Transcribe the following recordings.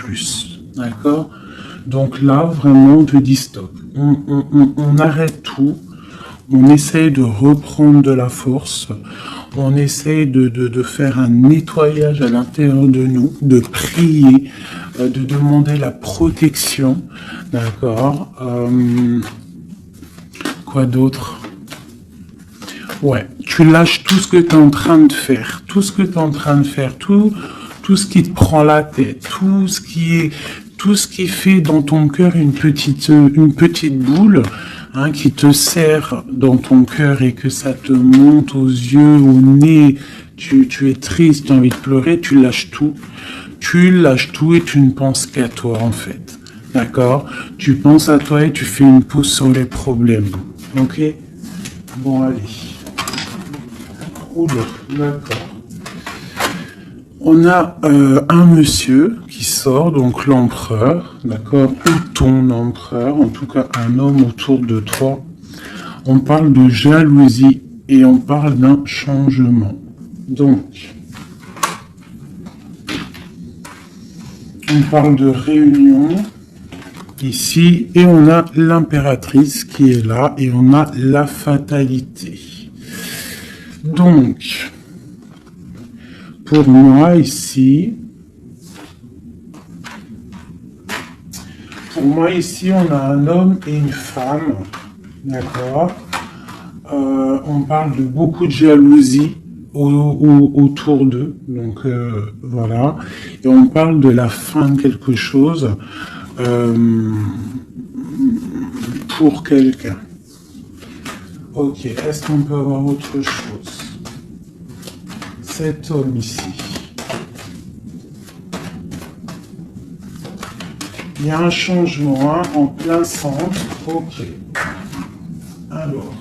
plus. D'accord? Donc là, vraiment, on te dit stop. On arrête tout. On essaye de reprendre de la force. On essaye de faire un nettoyage à l'intérieur de nous, de prier, de demander la protection. D'accord? Quoi d'autre? Ouais, tu lâches tout ce que tu es en train de faire, tout ce qui te prend la tête, tout ce qui fait dans ton cœur une petite boule, hein, qui te serre dans ton cœur et que ça te monte aux yeux, au nez, tu es triste, tu as envie de pleurer, tu lâches tout et tu ne penses qu'à toi en fait. D'accord? Tu penses à toi et tu fais une pause sur les problèmes. Ok? Bon, allez. Oula, d'accord. On a un monsieur qui sort, donc l'empereur, d'accord, ou ton empereur, en tout cas un homme autour de toi. On parle de jalousie et on parle d'un changement. Donc, on parle de réunion ici et on a l'impératrice qui est là et on a la fatalité. Donc, pour moi ici, on a un homme et une femme, d'accord. On parle de beaucoup de jalousie autour d'eux, donc voilà. Et on parle de la fin de quelque chose pour quelqu'un. Ok, est-ce qu'on peut avoir autre chose? Cet homme ici. Il y a un changement, hein, en plein centre. Ok. Alors,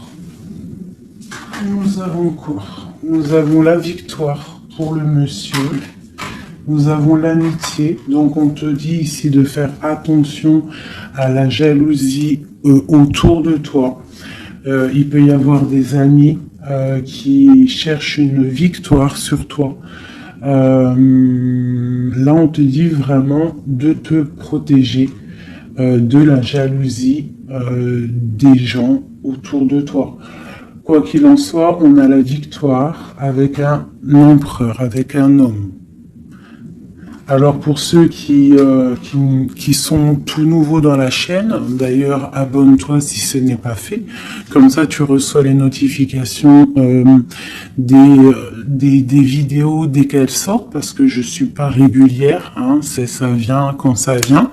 nous avons quoi? Nous avons la victoire pour le monsieur. Nous avons l'amitié. Donc, on te dit ici de faire attention à la jalousie autour de toi. Il peut y avoir des amis qui cherchent une victoire sur toi. Là, on te dit vraiment de te protéger de la jalousie des gens autour de toi. Quoi qu'il en soit, on a la victoire avec un empereur, avec un homme. Alors pour ceux qui sont tout nouveaux dans la chaîne, d'ailleurs abonne-toi si ce n'est pas fait, comme ça tu reçois les notifications des vidéos dès qu'elles sortent, parce que je suis pas régulière, hein, ça vient quand ça vient.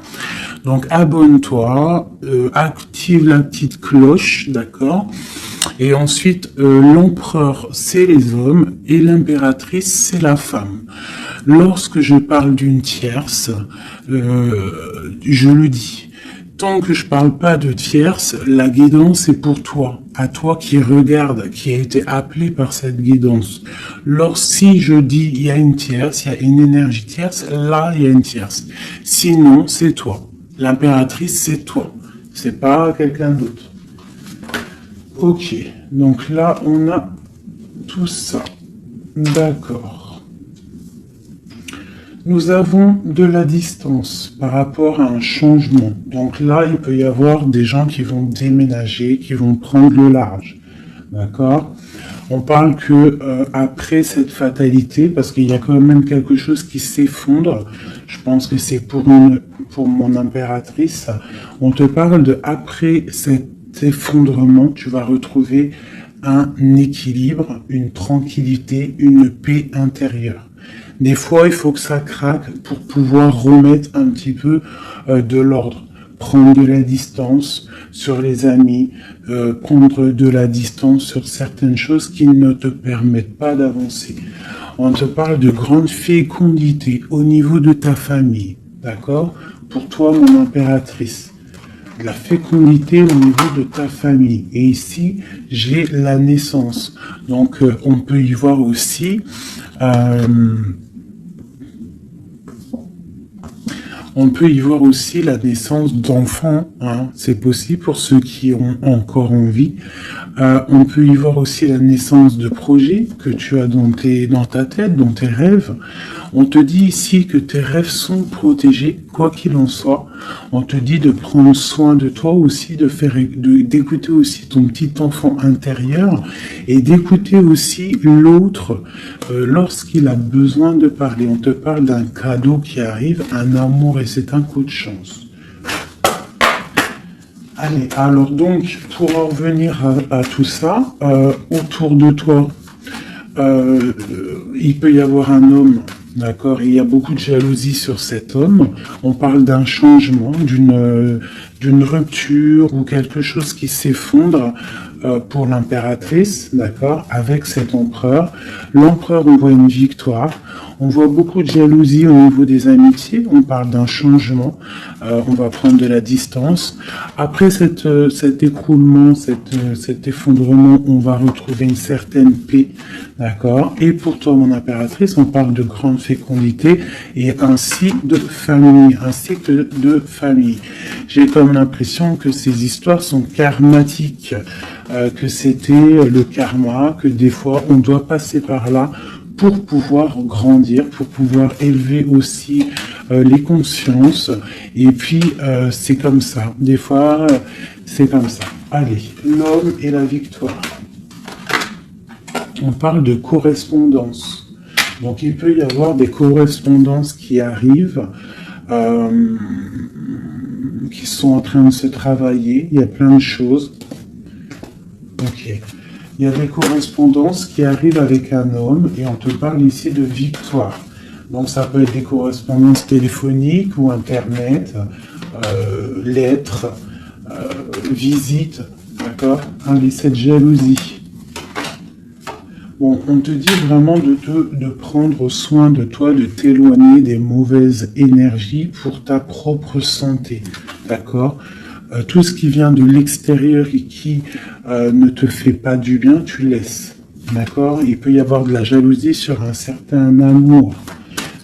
Donc abonne-toi, active la petite cloche, d'accord? Et ensuite, l'empereur, c'est les hommes et l'impératrice, c'est la femme. Lorsque je parle d'une tierce, je le dis. Tant que je parle pas de tierce, la guidance est pour toi. À toi qui regarde, qui a été appelé par cette guidance. Si je dis il y a une tierce, il y a une énergie tierce, là il y a une tierce. Sinon, c'est toi. L'impératrice, c'est toi. C'est pas quelqu'un d'autre. Ok, donc là, on a tout ça. D'accord. Nous avons de la distance par rapport à un changement. Donc là, il peut y avoir des gens qui vont déménager, qui vont prendre le large. D'accord? On parle que après cette fatalité, parce qu'il y a quand même quelque chose qui s'effondre, je pense que c'est pour mon impératrice, on te parle de après cet effondrement, tu vas retrouver un équilibre, une tranquillité, une paix intérieure. Des fois, il faut que ça craque pour pouvoir remettre un petit peu de l'ordre. Prendre de la distance sur les amis, prendre de la distance sur certaines choses qui ne te permettent pas d'avancer. On te parle de grande fécondité au niveau de ta famille, d'accord? Pour toi, mon impératrice. La fécondité au niveau de ta famille. Et ici, j'ai la naissance. Donc, on peut y voir aussi... on peut y voir aussi la naissance d'enfants, hein. C'est possible pour ceux qui ont encore envie. On peut y voir aussi la naissance de projets que tu as dans ta tête, dans tes rêves. On te dit ici que tes rêves sont protégés quoi qu'il en soit, on te dit de prendre soin de toi aussi, d'écouter aussi ton petit enfant intérieur et d'écouter aussi l'autre lorsqu'il a besoin de parler. On te parle d'un cadeau qui arrive, un amour et c'est un coup de chance. Allez, alors donc, pour en revenir à tout ça, autour de toi, il peut y avoir un homme, d'accord, il y a beaucoup de jalousie sur cet homme. On parle d'un changement, d'une rupture ou quelque chose qui s'effondre pour l'impératrice, d'accord, avec cet empereur. L'empereur, on voit une victoire. On voit beaucoup de jalousie au niveau des amitiés. On parle d'un changement. On va prendre de la distance. Après cet écroulement, cet effondrement, on va retrouver une certaine paix. D'accord. Et pour toi, mon impératrice, on parle de grande fécondité et ainsi de famille, un cycle de famille. J'ai comme l'impression que ces histoires sont karmatiques, que c'était le karma, que des fois on doit passer par là pour pouvoir grandir, pour pouvoir élever aussi les consciences. Et puis, c'est comme ça. Des fois, c'est comme ça. Allez, l'homme et la victoire. On parle de correspondance. Donc, il peut y avoir des correspondances qui arrivent, qui sont en train de se travailler. Il y a plein de choses. Ok. Il y a des correspondances qui arrivent avec un homme et on te parle ici de victoire. Donc ça peut être des correspondances téléphoniques ou internet, lettres, visites, d'accord? Allez, cette jalousie. Bon, on te dit vraiment de prendre soin de toi, de t'éloigner des mauvaises énergies pour ta propre santé, d'accord? Tout ce qui vient de l'extérieur et qui ne te fait pas du bien, tu laisses. D'accord? Il peut y avoir de la jalousie sur un certain amour.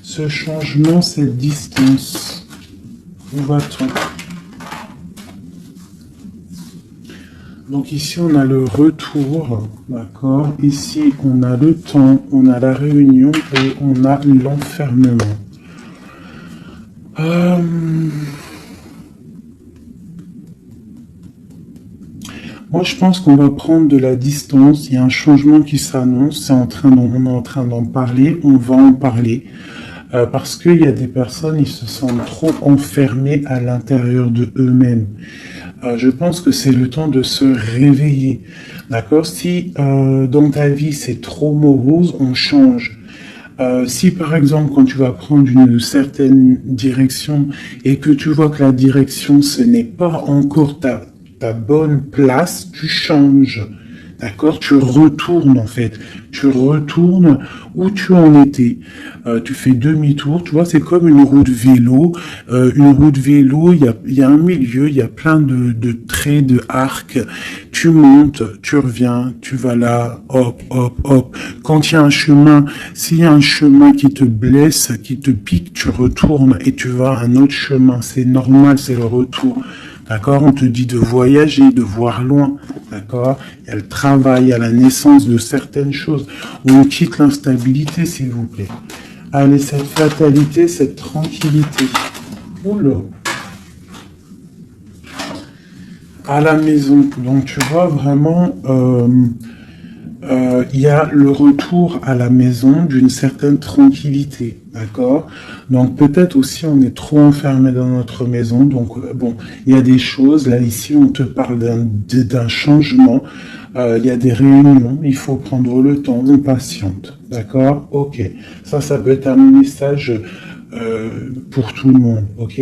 Ce changement, cette distance, où va-t-on? Donc ici, on a le retour, d'accord? Ici, on a le temps, on a la réunion et on a l'enfermement. Moi, je pense qu'on va prendre de la distance. Il y a un changement qui s'annonce. On est en train d'en parler. On va en parler. Parce qu'il y a des personnes, ils se sentent trop enfermés à l'intérieur de eux-mêmes. Je pense que c'est le temps de se réveiller. D'accord? Si dans ta vie, c'est trop morose, on change. Si par exemple, quand tu vas prendre une certaine direction et que tu vois que la direction, ce n'est pas encore ta bonne place, tu changes. D'accord? Tu retournes en fait. Tu retournes où tu en étais. Tu fais demi-tour. Tu vois, c'est comme une roue de vélo. Une roue de vélo, il y a un milieu, il y a plein de traits, de arcs. Tu montes, tu reviens, tu vas là, hop, hop, hop. Quand il y a un chemin, s'il y a un chemin qui te blesse, qui te pique, tu retournes et tu vas à un autre chemin. C'est normal, c'est le retour. D'accord? On te dit de voyager, de voir loin. D'accord? Il y a le travail, il y a la naissance de certaines choses. On quitte l'instabilité, s'il vous plaît. Allez, cette fatalité, cette tranquillité. Oula. À la maison. Donc, tu vois vraiment, il y a le retour à la maison d'une certaine tranquillité. D'accord? Donc peut-être aussi on est trop enfermé dans notre maison. Donc bon, il y a des choses. Là ici on te parle d'un changement. Il y a des réunions. Il faut prendre le temps. On patiente. D'accord? Ok. Ça peut être un message pour tout le monde. Ok?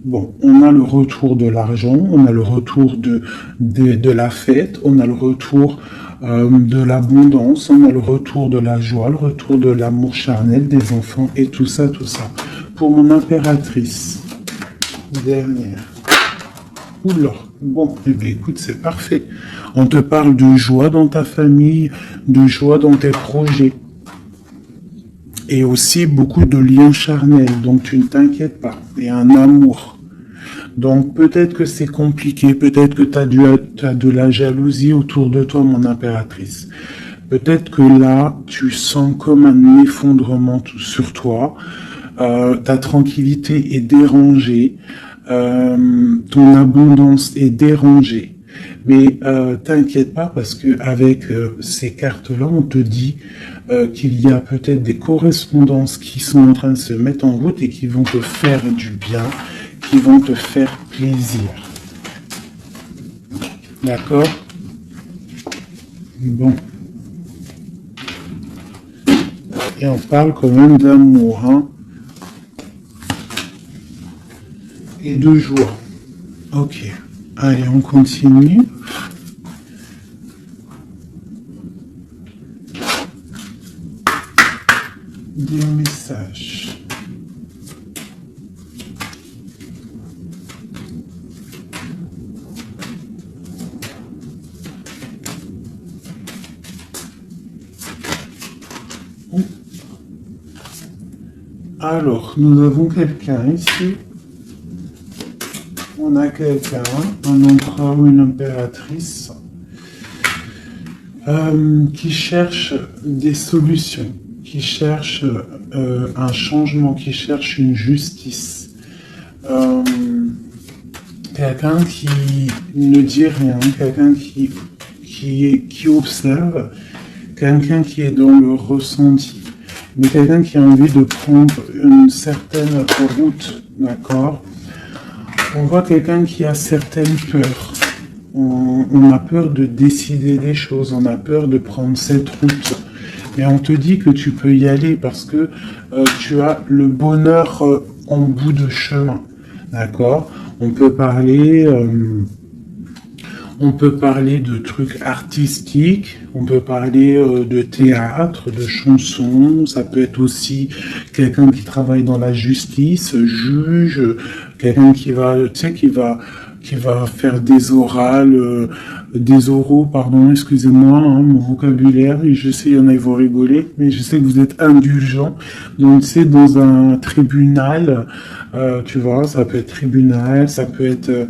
Bon, on a le retour de l'argent, on a le retour de la fête, on a le retour de l'abondance, on a le retour de la joie, le retour de l'amour charnel des enfants et tout ça, tout ça. Pour mon impératrice, dernière. Oula, bon, eh bien, écoute, c'est parfait. On te parle de joie dans ta famille, de joie dans tes projets. Et aussi beaucoup de liens charnels, donc tu ne t'inquiètes pas. Et un amour. Donc peut-être que c'est compliqué, peut-être que tu as de la jalousie autour de toi, mon impératrice. Peut-être que là, tu sens comme un effondrement sur toi. ta tranquillité est dérangée, ton abondance est dérangée. Mais t'inquiète pas parce que avec ces cartes-là, on te dit qu'il y a peut-être des correspondances qui sont en train de se mettre en route et qui vont te faire du bien, qui vont te faire plaisir. D'accord? Bon. Et on parle quand même d'amour, hein? Et de joie. Ok. Allez, on continue. Des messages. Alors, nous avons quelqu'un ici. On a quelqu'un, un empereur ou une impératrice, qui cherche des solutions, qui cherche un changement, qui cherche une justice. Quelqu'un qui ne dit rien, quelqu'un qui observe, quelqu'un qui est dans le ressenti, mais quelqu'un qui a envie de prendre une certaine route, d'accord? On voit quelqu'un qui a certaines peurs. On a peur de décider des choses, on a peur de prendre cette route. Mais on te dit que tu peux y aller parce que tu as le bonheur en bout de chemin. D'accord? On peut parler de trucs artistiques, on peut parler de théâtre, de chansons, ça peut être aussi quelqu'un qui travaille dans la justice, juge, quelqu'un qui va, tu sais, qui va faire des oraux, pardon, excusez-moi, hein, mon vocabulaire, je sais, il y en a, ils vont rigoler, mais je sais que vous êtes indulgents. Donc, c'est dans un tribunal, tu vois, ça peut être tribunal, ça peut être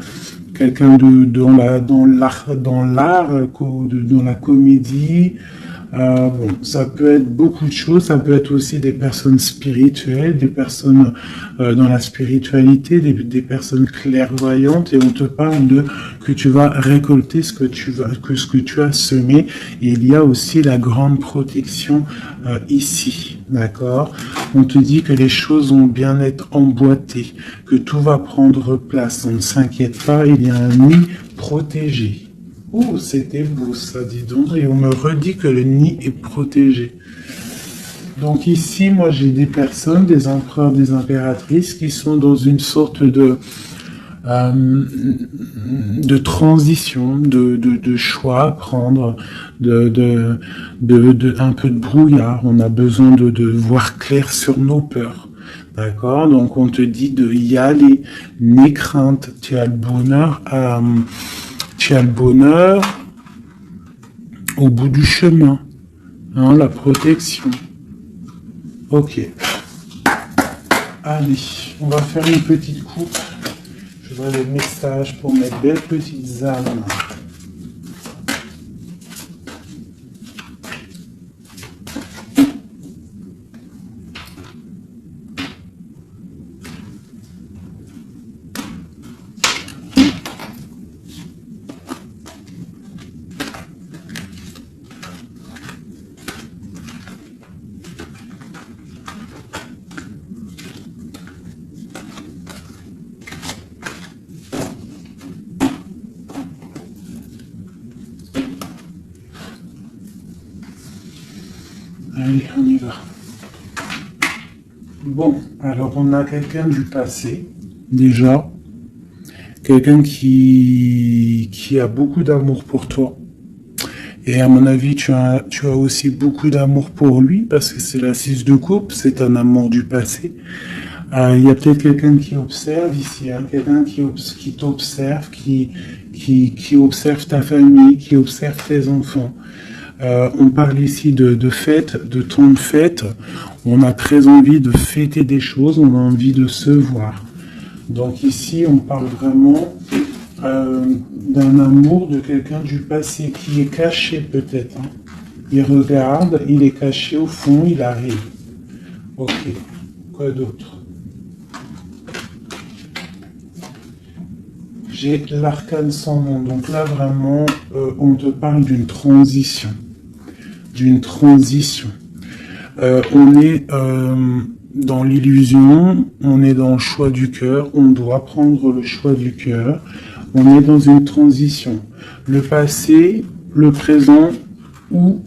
quelqu'un dans l'art, dans la comédie. Bon, ça peut être beaucoup de choses, ça peut être aussi des personnes spirituelles, des personnes dans la spiritualité, des personnes clairvoyantes, et on te parle de que tu vas récolter ce que tu as semé, et il y a aussi la grande protection ici, d'accord? On te dit que les choses vont bien être emboîtées, que tout va prendre place, on ne s'inquiète pas, il y a un nid protégé. Oh, c'était beau ça, dis donc. Et on me redit que le nid est protégé. Donc ici, moi, j'ai des personnes, des empereurs, des impératrices qui sont dans une sorte de transition, de choix à prendre, un peu de brouillard. On a besoin de voir clair sur nos peurs. D'accord? Donc on te dit de y aller. N'aie crainte. Tu as le bonheur au bout du chemin, hein, la protection. Ok. Allez, on va faire une petite coupe. Je vois les messages pour mes belles petites âmes. Allez, on y va. Bon, alors on a quelqu'un du passé, déjà. Quelqu'un qui a beaucoup d'amour pour toi. Et à mon avis, tu as aussi beaucoup d'amour pour lui, parce que c'est la 6 de coupe, c'est un amour du passé. Il y a peut-être quelqu'un qui observe ici, hein, quelqu'un qui t'observe, qui observe ta famille, qui observe tes enfants. On parle ici de fête, de temps de fête. On a très envie de fêter des choses, on a envie de se voir. Donc ici, on parle vraiment d'un amour de quelqu'un du passé qui est caché peut-être. Hein. Il regarde, il est caché au fond, il arrive. Ok, quoi d'autre? j'ai l'arcane sans nom. Donc là, vraiment, on te parle d'une transition. D'une transition. On est dans l'illusion, on est dans le choix du cœur, on doit prendre le choix du cœur. On est dans une transition. Le passé, le présent, ou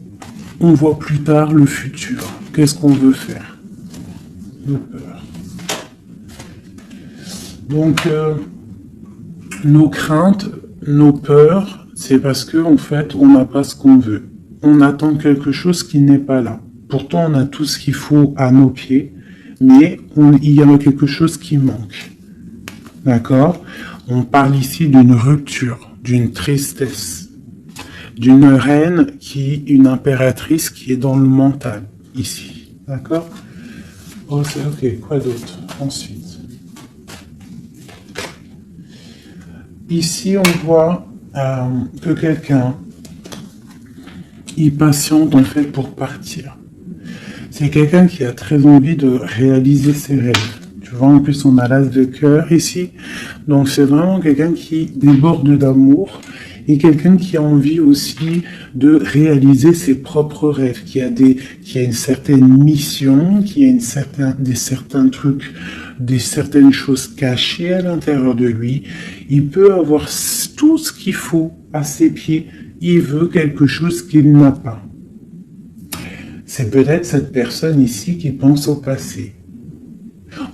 on voit plus tard le futur. Qu'est-ce qu'on veut faire? Nos peurs. Donc, nos craintes, nos peurs, c'est parce que en fait, on n'a pas ce qu'on veut. On attend quelque chose qui n'est pas là. Pourtant, on a tout ce qu'il faut à nos pieds, mais il y a quelque chose qui manque. D'accord? On parle ici d'une rupture, d'une tristesse, d'une reine une impératrice qui est dans le mental, ici. D'accord? Ok, quoi d'autre? Ensuite. Ici, on voit que quelqu'un, il patiente en fait pour partir. C'est quelqu'un qui a très envie de réaliser ses rêves. Tu vois, en plus, on a l'as de cœur ici. Donc, c'est vraiment quelqu'un qui déborde d'amour et quelqu'un qui a envie aussi de réaliser ses propres rêves, qui a une certaine mission, qui a certains trucs, certaines choses cachées à l'intérieur de lui. Il peut avoir tout ce qu'il faut à ses pieds. Il veut quelque chose qu'il n'a pas. C'est peut-être cette personne ici qui pense au passé.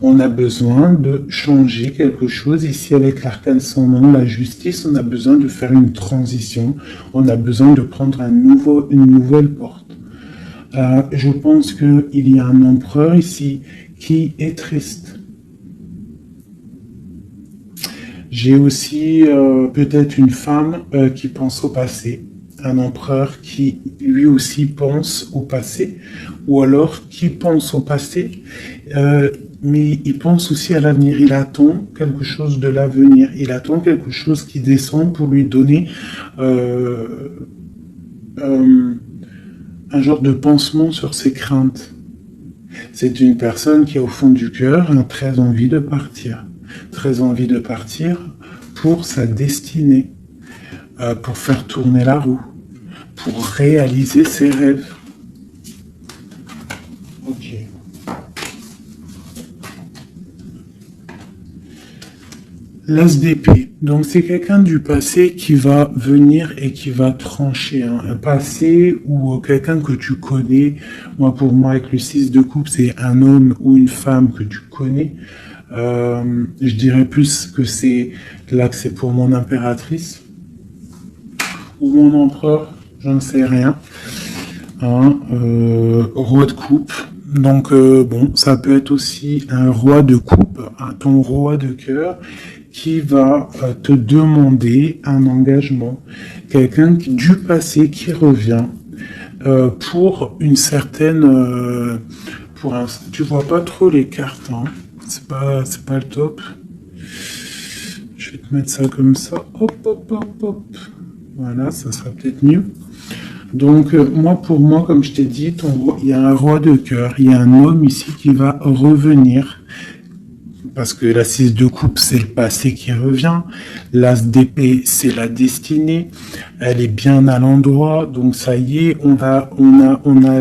On a besoin de changer quelque chose ici avec l'arcane sans nom, la justice. On a besoin de faire une transition. On a besoin de prendre une nouvelle porte. Je pense qu'il y a un empereur ici qui est triste. J'ai aussi peut-être une femme qui pense au passé. Un empereur qui lui aussi pense au passé, ou alors qui pense au passé, mais il pense aussi à l'avenir. Il attend quelque chose de l'avenir. Il attend quelque chose qui descend pour lui donner un genre de pansement sur ses craintes. C'est une personne qui, au fond du cœur, a très envie de partir. Très envie de partir pour sa destinée, pour faire tourner la roue, pour réaliser ses rêves. Ok. L'as d'épée. Donc c'est quelqu'un du passé qui va venir et qui va trancher. Un passé ou quelqu'un que tu connais. Pour moi, avec le 6 de coupe, c'est un homme ou une femme que tu connais. Je dirais plus que c'est pour mon impératrice ou mon empereur, je ne sais rien. Roi de coupe. Donc ça peut être aussi un roi de coupe, ton roi de cœur, qui va te demander un engagement. Quelqu'un du passé qui revient pour une certaine... tu vois pas trop les cartes, hein. C'est pas le top. Je vais te mettre ça comme ça. Hop. Voilà, ça sera peut-être mieux. Donc, pour moi, comme je t'ai dit, il y a un roi de cœur, il y a un homme ici qui va revenir. Parce que la 6 de coupe, c'est le passé qui revient. L'as d'épée, c'est la destinée. Elle est bien à l'endroit. Donc, ça y est, on a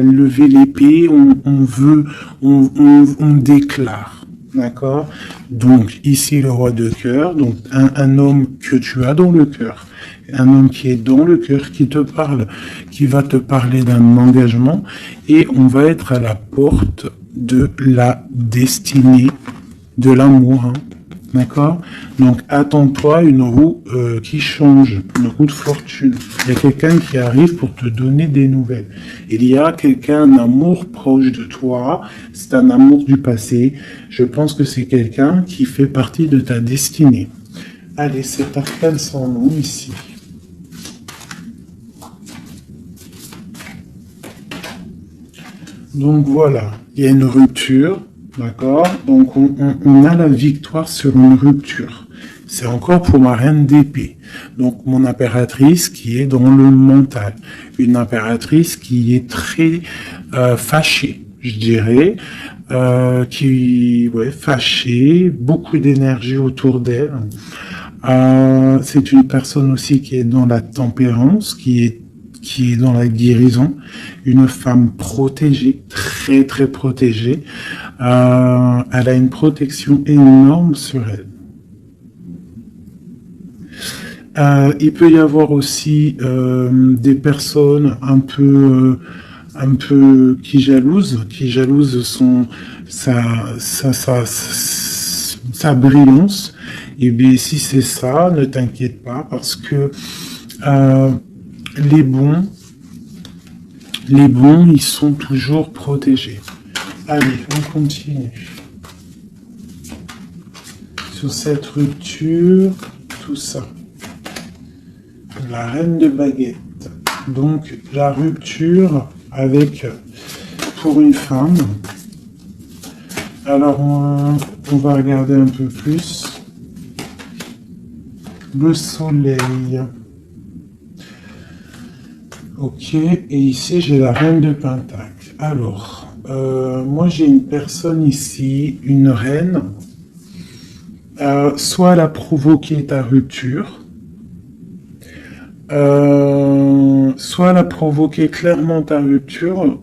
levé l'épée, on déclare. D'accord? Donc, ici, le roi de cœur. Donc, un homme que tu as dans le cœur. Un homme qui est dans le cœur, qui te parle, qui va te parler d'un engagement. Et on va être à la porte de la destinée, de l'amour. Hein. D'accord? Donc, attends-toi une roue qui change, une roue de fortune. Il y a quelqu'un qui arrive pour te donner des nouvelles. Il y a un amour proche de toi. C'est un amour du passé. Je pense que c'est quelqu'un qui fait partie de ta destinée. Allez, c'est arcane sans nom ici. Donc voilà, il y a une rupture. D'accord? Donc, on a la victoire sur une rupture. C'est encore pour ma reine d'épée. Donc, mon impératrice qui est dans le mental. Une impératrice qui est très fâchée, je dirais. Fâchée, beaucoup d'énergie autour d'elle. C'est une personne aussi qui est dans la tempérance, qui est dans la guérison, une femme protégée, très très protégée. Elle a une protection énorme sur elle. Il peut y avoir aussi des personnes un peu qui jalousent sa brillance. Et bien si c'est ça, ne t'inquiète pas parce que euh, les bons, ils sont toujours protégés. Allez, on continue. Sur cette rupture, tout ça. La reine de baguette. Donc, la rupture pour une femme. Alors, on va regarder un peu plus. Le soleil. Ok, et ici, j'ai la reine de pentacle. Alors, moi, j'ai une personne ici, une reine. Soit elle a provoqué ta rupture, soit elle a provoqué clairement ta rupture,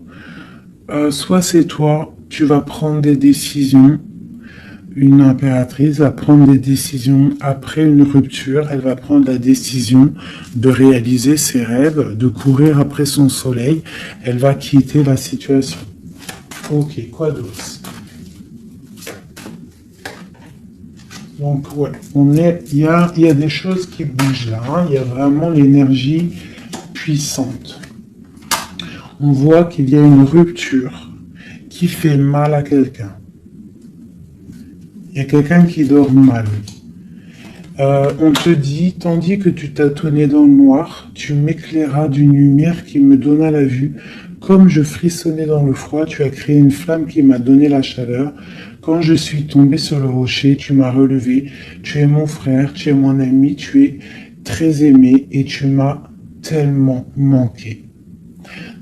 soit c'est toi, tu vas prendre des décisions. Une impératrice va prendre des décisions après une rupture, elle va prendre la décision de réaliser ses rêves, de courir après son soleil, elle va quitter la situation. Ok, quoi d'autre? Donc ouais, il y a des choses qui bougent là, hein. Il y a vraiment l'énergie puissante. On voit qu'il y a une rupture qui fait mal à quelqu'un. Il y a quelqu'un qui dort mal. On te dit, tandis que tu tâtonnais dans le noir, tu m'éclairas d'une lumière qui me donna la vue. Comme je frissonnais dans le froid, tu as créé une flamme qui m'a donné la chaleur. Quand je suis tombé sur le rocher, tu m'as relevé. Tu es mon frère, tu es mon ami, tu es très aimé et tu m'as tellement manqué.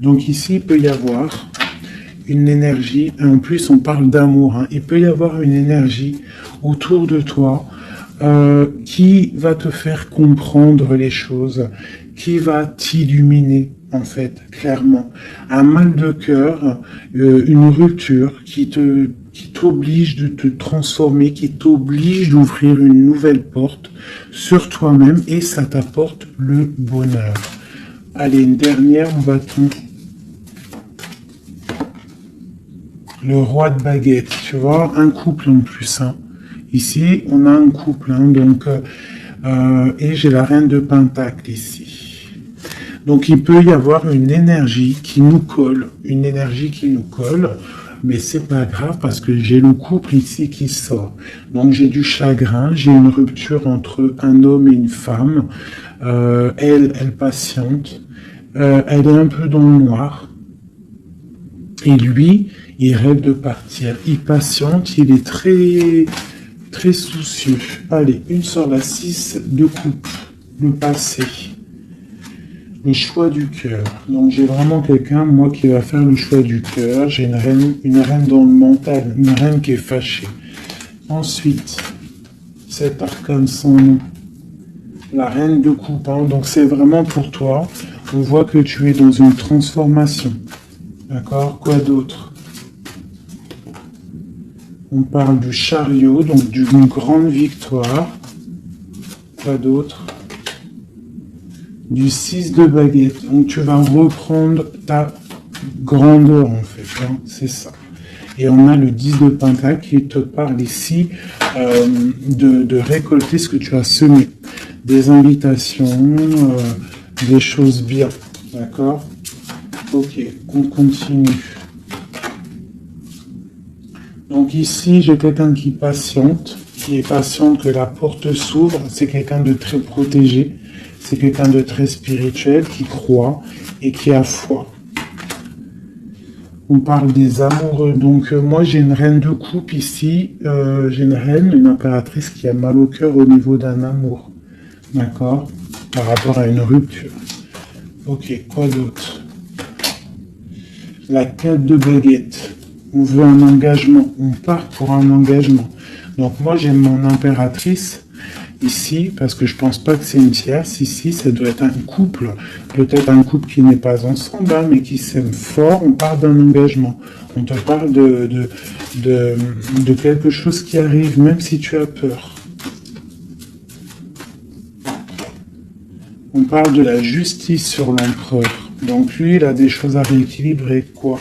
Donc ici, il peut y avoir une énergie, en plus on parle d'amour, hein. Il peut y avoir une énergie autour de toi qui va te faire comprendre les choses, qui va t'illuminer en fait, clairement. Un mal de cœur, une rupture qui t'oblige de te transformer, qui t'oblige d'ouvrir une nouvelle porte sur toi-même et ça t'apporte le bonheur. Allez, une dernière, on va tout. Le roi de baguette, tu vois, un couple en plus. Hein. Ici, on a un couple, hein, donc, et j'ai la reine de pentacle ici. Donc, il peut y avoir une énergie qui nous colle, mais c'est pas grave parce que j'ai le couple ici qui sort. Donc, j'ai du chagrin, j'ai une rupture entre un homme et une femme. Elle patiente, elle est un peu dans le noir. Et lui, il rêve de partir. Il patiente, il est très, très soucieux. Allez, une sur la 6 de coupe. Le passé. Le choix du cœur. Donc j'ai vraiment quelqu'un, moi, qui va faire le choix du cœur. J'ai une reine dans le mental, une reine qui est fâchée. Ensuite, cet arcane sans nom. La reine de coupe. Hein. Donc c'est vraiment pour toi. On voit que tu es dans une transformation. D'accord? Quoi d'autre? On parle du chariot, donc d'une grande victoire. Quoi d'autre? Du 6 de baguette. Donc tu vas reprendre ta grandeur en fait. Hein, c'est ça. Et on a le 10 de pentacle qui te parle ici de récolter ce que tu as semé. Des invitations, des choses bien. D'accord? Ok, on continue. Donc ici, j'ai quelqu'un qui est patient que la porte s'ouvre. C'est quelqu'un de très protégé. C'est quelqu'un de très spirituel qui croit et qui a foi. On parle des amoureux. Donc moi, j'ai une reine de coupe ici. J'ai une impératrice qui a mal au cœur au niveau d'un amour. D'accord? Par rapport à une rupture. Ok, quoi d'autre? La 4 de baguette. On veut un engagement. On part pour un engagement. Donc moi, j'ai mon impératrice ici, parce que je pense pas que c'est une tierce, ici, ça doit être un couple, peut-être un couple qui n'est pas ensemble, hein, mais qui s'aime fort, on parle d'un engagement, on te parle de quelque chose qui arrive, même si tu as peur. On parle de la justice sur l'empereur, donc lui, il a des choses à rééquilibrer, quoi.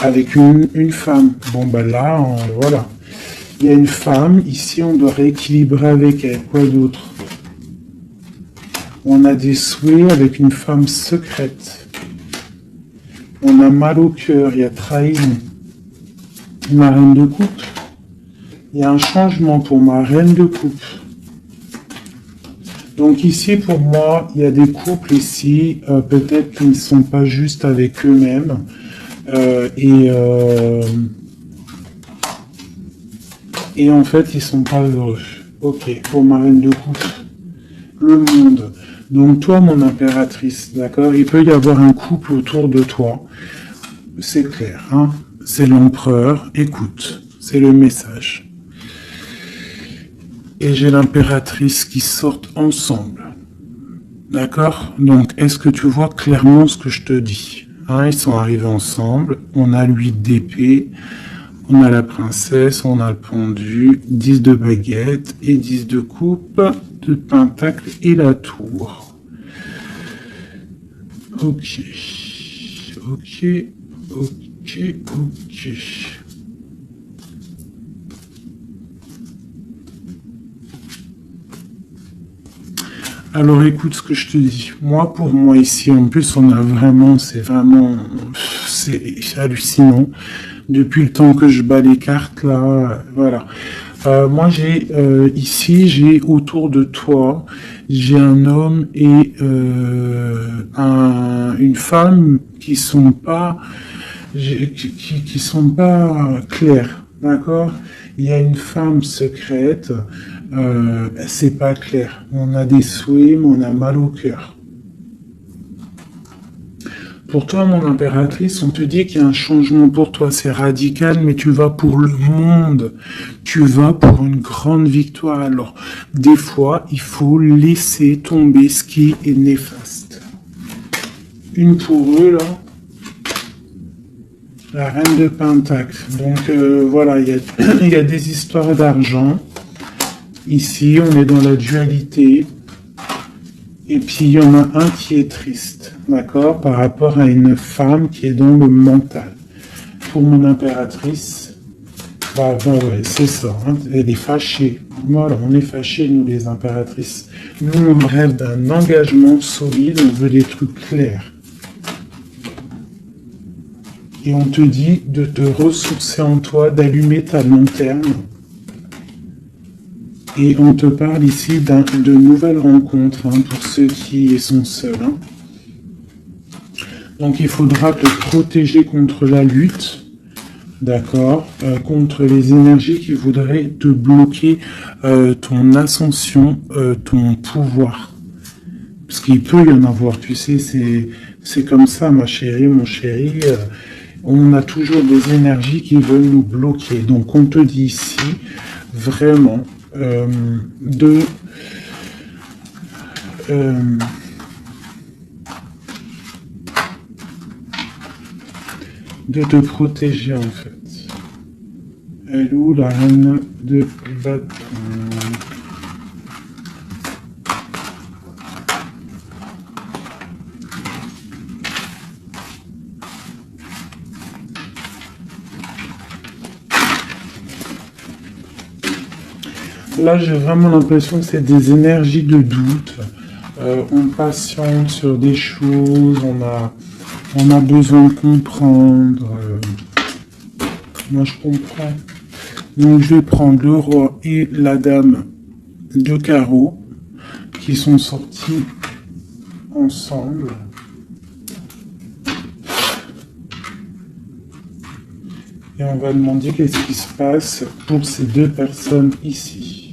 Avec une femme, bon ben là, voilà. Il y a une femme, ici on doit rééquilibrer avec elle. Quoi d'autre? On a des souhaits avec une femme secrète. On a mal au cœur, il y a trahison. Ma reine de coupe. Il y a un changement pour ma reine de coupe. Donc ici pour moi, il y a des couples ici, peut-être qu'ils ne sont pas justes avec eux-mêmes. Et en fait, ils sont pas heureux. Ok, pour ma reine de coupe, le monde. Donc toi, mon impératrice, d'accord, il peut y avoir un couple autour de toi. C'est clair, hein. C'est l'empereur. Écoute, c'est le message. Et j'ai l'impératrice qui sortent ensemble. D'accord? Donc, est-ce que tu vois clairement ce que je te dis? Hein, ils sont arrivés ensemble. On a l'huile d'épée. On a la princesse, on a le pendu, 10 de baguette et 10 de coupe, de pentacle et la tour. Ok. Ok. Ok. Ok. Alors écoute ce que je te dis. Moi, pour moi ici, en plus, on a vraiment, c'est hallucinant. Depuis le temps que je bats les cartes, là, voilà. Moi, j'ai autour de toi, j'ai un homme et une femme qui sont pas, qui sont pas clairs, d'accord? Il y a une femme secrète, c'est pas clair. On a des souhaits, mais on a mal au cœur. Pour toi, mon impératrice, on te dit qu'il y a un changement pour toi, c'est radical, mais tu vas pour le monde. Tu vas pour une grande victoire. Alors, des fois, il faut laisser tomber ce qui est néfaste. Une pour eux, là. La reine de Pentacle. Donc, voilà, il y a des histoires d'argent. Ici, on est dans la dualité. Et puis, il y en a un qui est triste, d'accord, par rapport à une femme qui est dans le mental. Pour mon impératrice, ouais, c'est ça, hein, elle est fâchée. Voilà, on est fâchés, nous, les impératrices. Nous, on rêve d'un engagement solide, on veut des trucs clairs. Et on te dit de te ressourcer en toi, d'allumer ta lanterne. Et on te parle ici de nouvelles rencontres, hein, pour ceux qui sont seuls. Hein. Donc il faudra te protéger contre la lutte, d'accord, contre les énergies qui voudraient te bloquer ton ascension, ton pouvoir. Parce qu'il peut y en avoir, tu sais, c'est comme ça, ma chérie, mon chéri. On a toujours des énergies qui veulent nous bloquer. Donc on te dit ici, vraiment, de te protéger en fait. Elle est où la reine de bâton? Là, j'ai vraiment l'impression que c'est des énergies de doute. On patiente sur des choses, on a besoin de comprendre. Moi, je comprends. Donc, je vais prendre le roi et la dame de carreau qui sont sortis ensemble. Et on va demander qu'est-ce qui se passe pour ces deux personnes ici.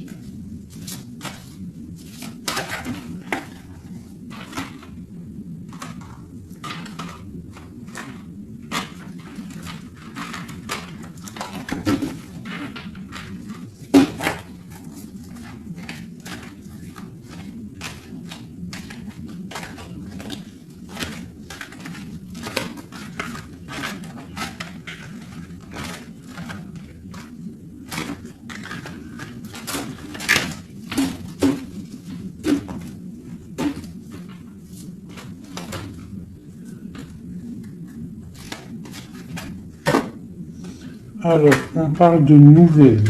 Alors, on parle de nouvelles.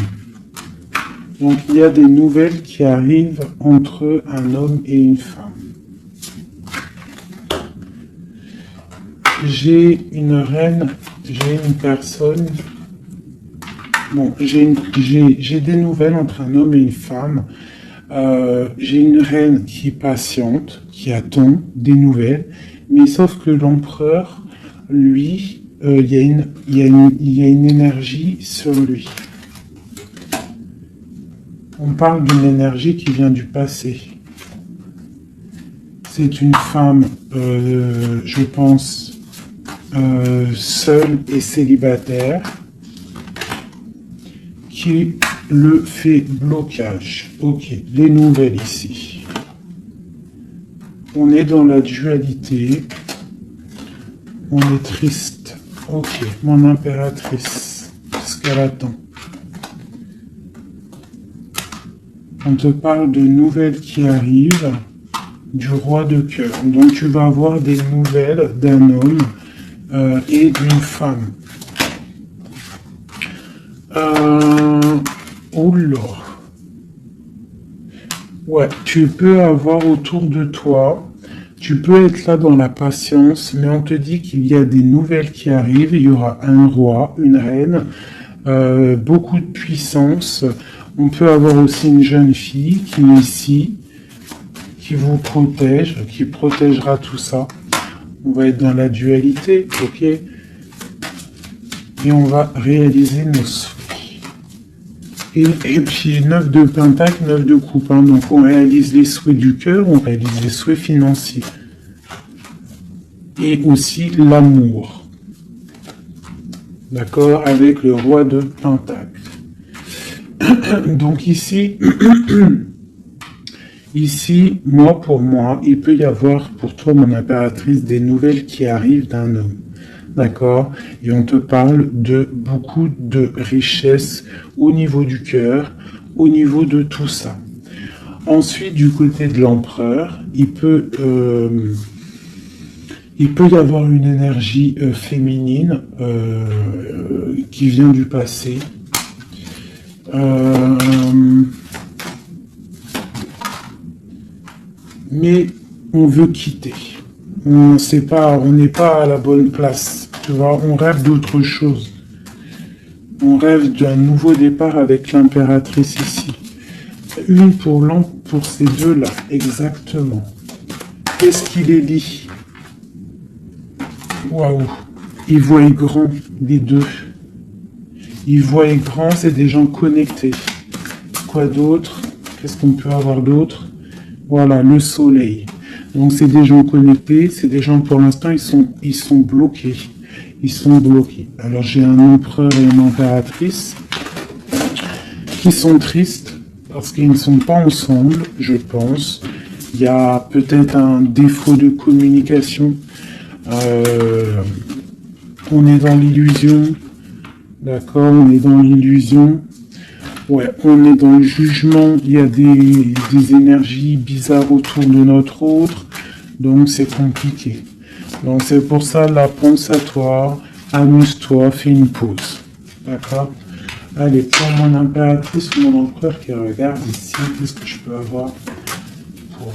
Donc, il y a des nouvelles qui arrivent entre un homme et une femme. J'ai une reine, j'ai une personne. Bon, j'ai des nouvelles entre un homme et une femme. J'ai une reine qui patiente, qui attend des nouvelles, mais sauf que l'empereur, lui, il y a une énergie sur lui. On parle d'une énergie qui vient du passé. C'est une femme, je pense, seule et célibataire, qui le fait blocage. Ok, les nouvelles ici. On est dans la dualité. On est triste. Ok, mon impératrice. Qu'est-ce qu'elle attend? On te parle de nouvelles qui arrivent du roi de cœur. Donc tu vas avoir des nouvelles d'un homme et d'une femme. Oula. Ouais, tu peux avoir autour de toi, tu peux être là dans la patience, mais on te dit qu'il y a des nouvelles qui arrivent, il y aura un roi, une reine, beaucoup de puissance. On peut avoir aussi une jeune fille qui est ici, qui vous protège, qui protégera tout ça. On va être dans la dualité, ok? Et on va réaliser nos souhaits. Et puis 9 de pentacle, 9 de coupe. Hein. Donc on réalise les souhaits du cœur, on réalise les souhaits financiers. Et aussi l'amour. D'accord? Avec le roi de pentacle. Donc ici, moi pour moi, il peut y avoir pour toi, mon impératrice, des nouvelles qui arrivent d'un homme. D'accord? Et on te parle de beaucoup de richesses au niveau du cœur, au niveau de tout ça. Ensuite, du côté de l'empereur, il peut y avoir une énergie féminine qui vient du passé. Mais on veut quitter. On n'est pas à la bonne place. Tu vois, on rêve d'autre chose. On rêve d'un nouveau départ avec l'impératrice ici. Une pour ces deux-là, exactement. Qu'est-ce qui les lie? Waouh! Ils voient grand, les deux. Ils voient grand, c'est des gens connectés. Quoi d'autre? Qu'est-ce qu'on peut avoir d'autre? Voilà, le soleil. Donc c'est des gens connectés, c'est des gens pour l'instant ils sont bloqués. Ils sont bloqués. Alors j'ai un empereur et une impératrice qui sont tristes parce qu'ils ne sont pas ensemble, je pense. Il y a peut-être un défaut de communication. On est dans l'illusion. D'accord, on est dans l'illusion. Ouais, on est dans le jugement. Il y a des énergies bizarres autour de notre autre. Donc c'est compliqué. Donc c'est pour ça, là, pense à toi, amuse-toi, fais une pause. D'accord? Allez, pour mon impératrice, mon empereur qui regarde ici, qu'est-ce que je peux avoir pour...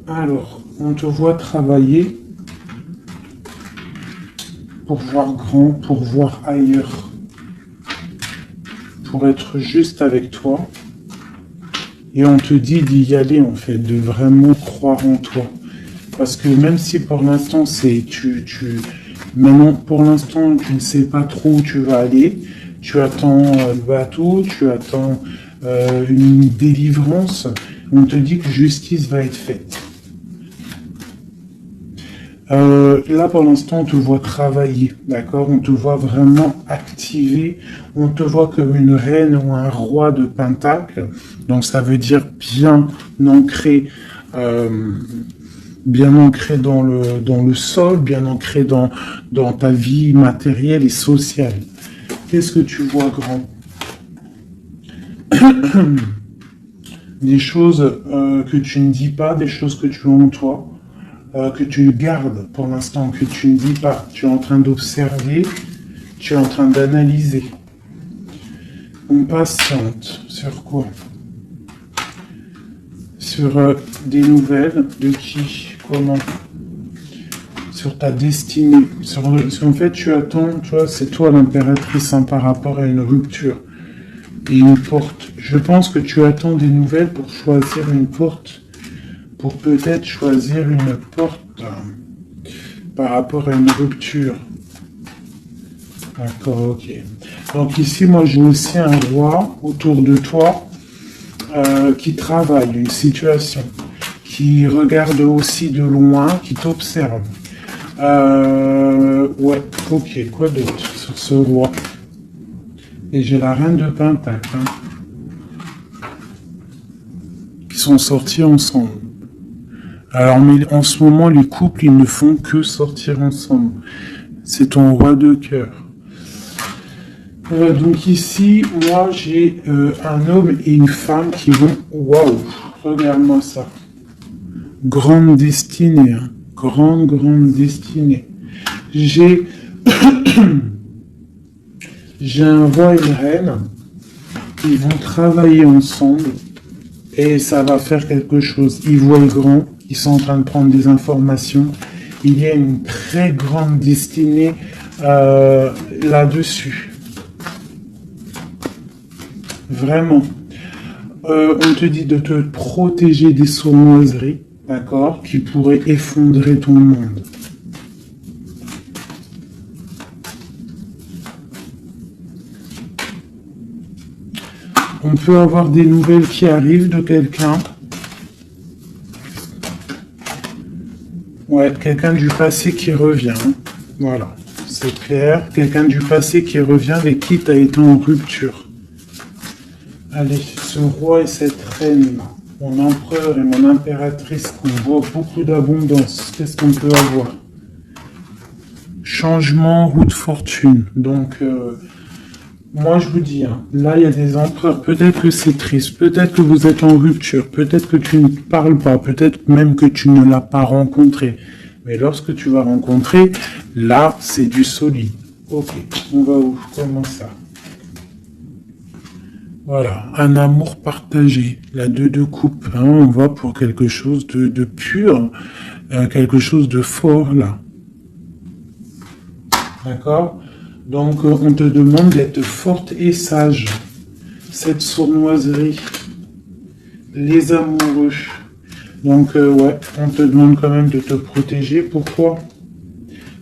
Alors, on te voit travailler pour voir grand, pour voir ailleurs, pour être juste avec toi. Et on te dit d'y aller, en fait, de vraiment croire en toi. Parce que même si pour l'instant, maintenant, pour l'instant, tu ne sais pas trop où tu vas aller, tu attends le bateau, tu attends une délivrance, on te dit que justice va être faite. Là, pour l'instant, on te voit travailler, d'accord? On te voit vraiment activer. On te voit comme une reine ou un roi de pentacle. Donc, ça veut dire bien ancré bien ancré dans le sol, bien ancré dans ta vie matérielle et sociale. Qu'est-ce que tu vois grand? Des choses que tu ne dis pas, des choses que tu as en toi, que tu gardes pour l'instant, que tu ne dis pas. Tu es en train d'observer, tu es en train d'analyser. On patiente sur quoi? Sur des nouvelles de qui, comment? Sur ta destinée. En fait, tu attends, tu vois, c'est toi l'impératrice par rapport à une rupture et une porte. Je pense que tu attends des nouvelles pour choisir une porte, pour peut-être choisir une porte par rapport à une rupture. D'accord, ok. Donc ici, moi, j'ai aussi un roi autour de toi qui travaille une situation, qui regarde aussi de loin, qui t'observe. Ouais, ok, quoi d'autre sur ce roi? Et j'ai la reine de Pentacle, qui sont sortis ensemble. Alors, mais en ce moment, les couples, ils ne font que sortir ensemble. C'est ton roi de cœur. Donc ici, moi, j'ai un homme et une femme qui vont... Waouh, regarde-moi ça. Grande destinée, hein. Grande destinée. J'ai un roi et une reine. Ils vont travailler ensemble et ça va faire quelque chose. Ils voient grand, ils sont en train de prendre des informations. Il y a une très grande destinée là-dessus. Vraiment. On te dit de te protéger des sournoiseries, d'accord, qui pourraient effondrer ton monde. On peut avoir des nouvelles qui arrivent de quelqu'un. Ouais, quelqu'un du passé qui revient. Voilà, c'est clair. Quelqu'un du passé qui revient avec qui tu as été en rupture. Allez, ce roi et cette reine, mon empereur et mon impératrice, qu'on voit beaucoup d'abondance. Qu'est-ce qu'on peut avoir? Changement, roue de fortune. Donc, moi je vous dis, là il y a des empereurs, peut-être que c'est triste, peut-être que vous êtes en rupture, peut-être que tu ne parles pas, peut-être même que tu ne l'as pas rencontré. Mais lorsque tu vas rencontrer, là c'est du solide. Ok, on va où? Comment ça? Voilà, un amour partagé, la deux de coupe, on va pour quelque chose de pur, quelque chose de fort là. D'accord? Donc on te demande d'être forte et sage. Cette sournoiserie, les amoureux. Donc ouais, on te demande quand même de te protéger. Pourquoi?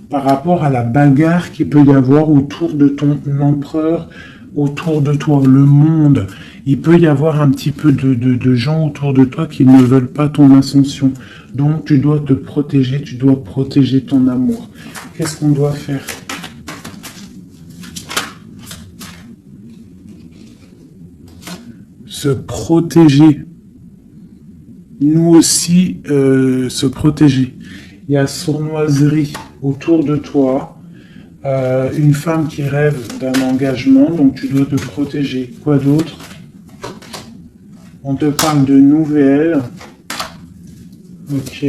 Par rapport à la bagarre qu'il peut y avoir autour de ton empereur, autour de toi, le monde. Il peut y avoir un petit peu de gens autour de toi qui ne veulent pas ton ascension. Donc tu dois te protéger, tu dois protéger ton amour. Qu'est-ce qu'on doit faire? Se protéger. Nous aussi, se protéger. Il y a sournoiserie autour de toi. Une femme qui rêve d'un engagement, donc tu dois te protéger. Quoi d'autre? On te parle de nouvelles. Ok.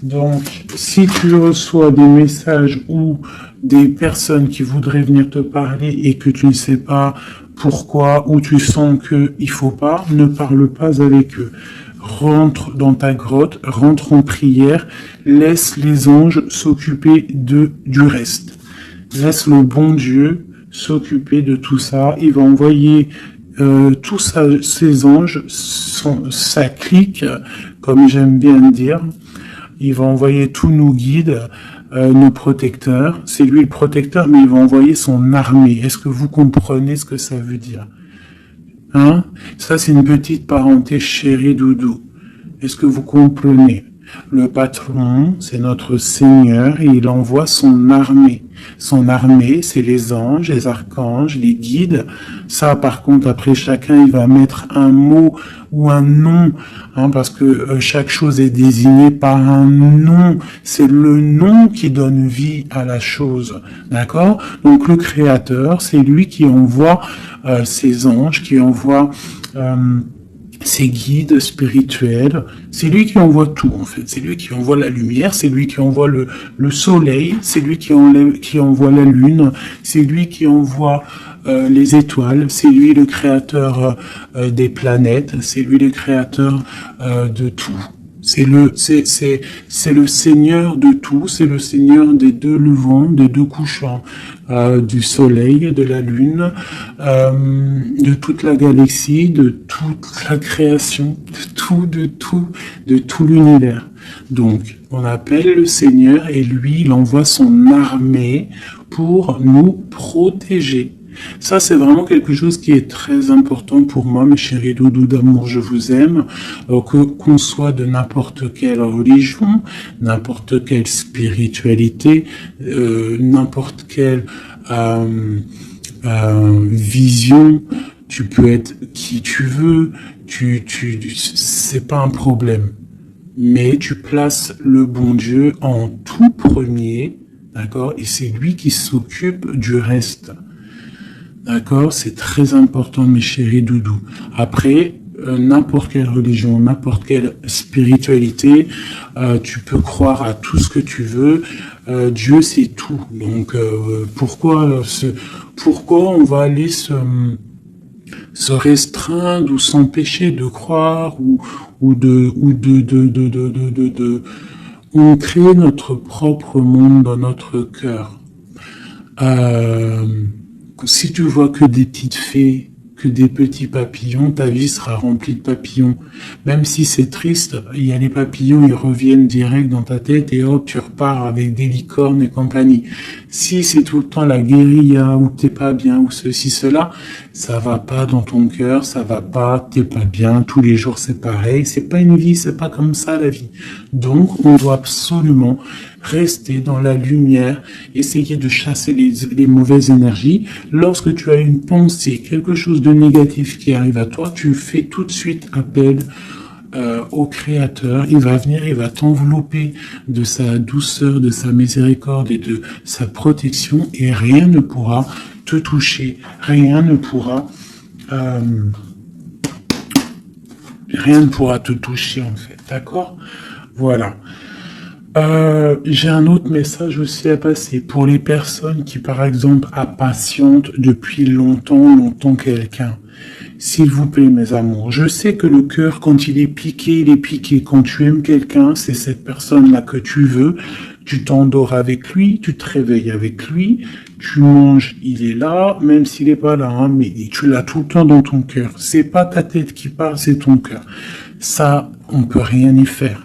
Donc, si tu reçois des messages ou des personnes qui voudraient venir te parler et que tu ne sais pas pourquoi, ou tu sens qu'il faut pas, ne parle pas avec eux. Rentre dans ta grotte, rentre en prière, laisse les anges s'occuper du reste. Laisse le bon Dieu s'occuper de tout ça. Il va envoyer tous ces anges, sa clique, comme j'aime bien dire. Il va envoyer tous nos guides, nos protecteurs. C'est lui le protecteur, mais il va envoyer son armée. Est-ce que vous comprenez ce que ça veut dire? Ça, c'est une petite parenthèse chérie doudou. Est-ce que vous comprenez? Le patron, c'est notre Seigneur et il envoie son armée. Son armée, c'est les anges, les archanges, les guides. Ça, par contre, après, chacun, il va mettre un mot ou un nom, hein, parce que chaque chose est désignée par un nom. C'est le nom qui donne vie à la chose. D'accord? Donc, le Créateur, c'est lui qui envoie ses anges, qui envoie... ses guides spirituels, c'est lui qui envoie tout en fait, c'est lui qui envoie la lumière, c'est lui qui envoie le soleil, c'est lui qui envoie la lune, c'est lui qui envoie les étoiles, c'est lui le créateur des planètes, c'est lui le créateur de tout. C'est le Seigneur de tout, c'est le Seigneur des deux levants, des deux couchants, du soleil, de la lune, de toute la galaxie, de toute la création, de tout l'univers. Donc, on appelle le Seigneur et lui, il envoie son armée pour nous protéger. Ça, c'est vraiment quelque chose qui est très important pour moi, mes chéris doudous d'amour, je vous aime, qu'on soit de n'importe quelle religion, n'importe quelle spiritualité, n'importe quelle vision, tu peux être qui tu veux, c'est pas un problème. Mais tu places le bon Dieu en tout premier, d'accord, et c'est lui qui s'occupe du reste. D'accord, c'est très important, mes chéris doudous. Après, n'importe quelle religion, n'importe quelle spiritualité, tu peux croire à tout ce que tu veux. Dieu, c'est tout. Donc, pourquoi on va aller se restreindre ou s'empêcher de croire ou on crée notre propre monde dans notre cœur. Si tu vois que des petites fées, que des petits papillons, ta vie sera remplie de papillons. Même si c'est triste, il y a les papillons, ils reviennent direct dans ta tête et hop, tu repars avec des licornes et compagnie. Si c'est tout le temps la guérilla, ou t'es pas bien, ou ceci, cela, ça va pas dans ton cœur, ça va pas, t'es pas bien, tous les jours c'est pareil, c'est pas une vie, c'est pas comme ça la vie. Donc, on doit absolument rester dans la lumière, essayer de chasser les mauvaises énergies. Lorsque tu as une pensée, quelque chose de négatif qui arrive à toi, tu fais tout de suite appel au Créateur. Il va venir, il va t'envelopper de sa douceur, de sa miséricorde et de sa protection et rien ne pourra te toucher. Rien ne pourra te toucher en fait. D'accord? Voilà. J'ai un autre message aussi à passer pour les personnes qui, par exemple, impatientent depuis longtemps quelqu'un. S'il vous plaît, mes amours, je sais que le cœur, quand il est piqué, il est piqué. Quand tu aimes quelqu'un, c'est cette personne-là que tu veux. Tu t'endors avec lui, tu te réveilles avec lui, tu manges, il est là, même s'il n'est pas là, hein, mais tu l'as tout le temps dans ton cœur. C'est pas ta tête qui parle, c'est ton cœur. Ça, on peut rien y faire.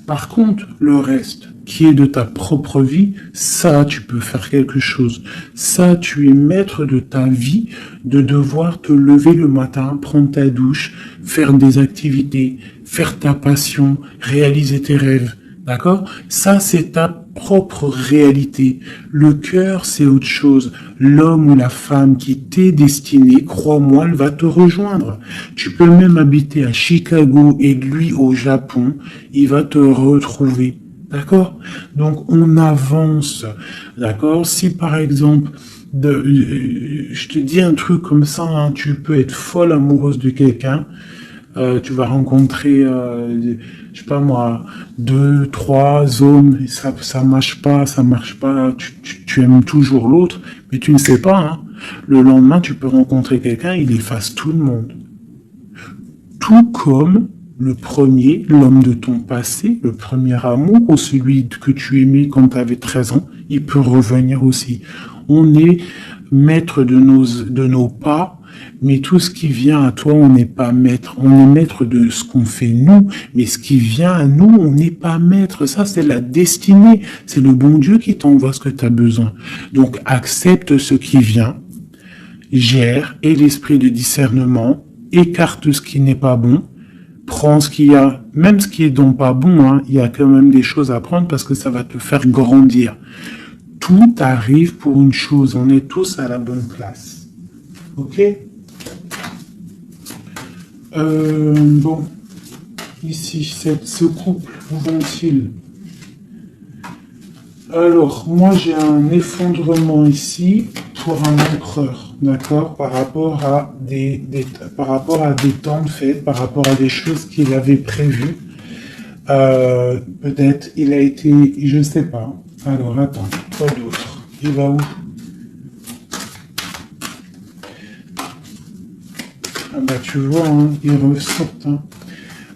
Par contre, le reste, qui est de ta propre vie, ça, tu peux faire quelque chose. Ça, tu es maître de ta vie, de devoir te lever le matin, prendre ta douche, faire des activités, faire ta passion, réaliser tes rêves. D'accord? Ça, c'est ta propre réalité. Le cœur, c'est autre chose. L'homme ou la femme qui t'est destiné, crois-moi, elle va te rejoindre. Tu peux même habiter à Chicago et lui au Japon, il va te retrouver. D'accord? Donc, on avance. D'accord? Si, par exemple, je te dis un truc comme ça, hein, tu peux être folle amoureuse de quelqu'un, tu vas rencontrer, je sais pas moi, 2, 3 hommes, et ça marche pas, tu aimes toujours l'autre, mais tu ne sais pas, hein. Le lendemain, tu peux rencontrer quelqu'un, il efface tout le monde. Tout comme le premier, l'homme de ton passé, le premier amour, ou celui que tu aimais quand tu avais 13 ans, il peut revenir aussi. On est maître de nos pas, mais tout ce qui vient à toi, on n'est pas maître. On est maître de ce qu'on fait nous, mais ce qui vient à nous, on n'est pas maître. Ça, c'est la destinée. C'est le bon Dieu qui t'envoie ce que tu as besoin. Donc, accepte ce qui vient, gère, et l'esprit de discernement, écarte ce qui n'est pas bon, Prends ce qu'il y a, même ce qui est donc pas bon, hein, il y a quand même des choses à prendre parce que ça va te faire grandir. Tout arrive pour une chose, on est tous à la bonne place. Ok? Bon, ici, ce couple, où vont-ils? Alors, moi j'ai un effondrement ici pour un empereur, d'accord, par rapport à par rapport à des temps de fête, par rapport à des choses qu'il avait prévues. Peut-être il a été, je sais pas. Alors attends, quoi d'autre? Il va où? Ah bah tu vois, hein, il ressort. Hein.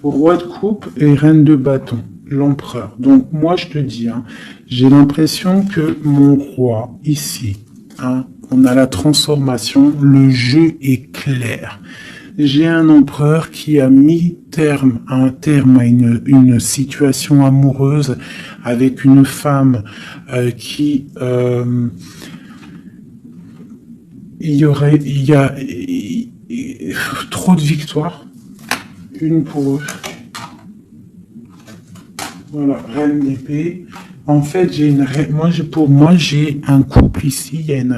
Roi de coupe et reine de bâton, l'empereur. Donc moi je te dis, hein, j'ai l'impression que mon roi ici, hein, on a la transformation, le jeu est clair. J'ai un empereur qui a mis un terme à une situation amoureuse avec une femme qui il y a trop de victoires, une pour eux. Voilà, reine d'épée. En fait, pour moi, j'ai un couple ici. Il y a une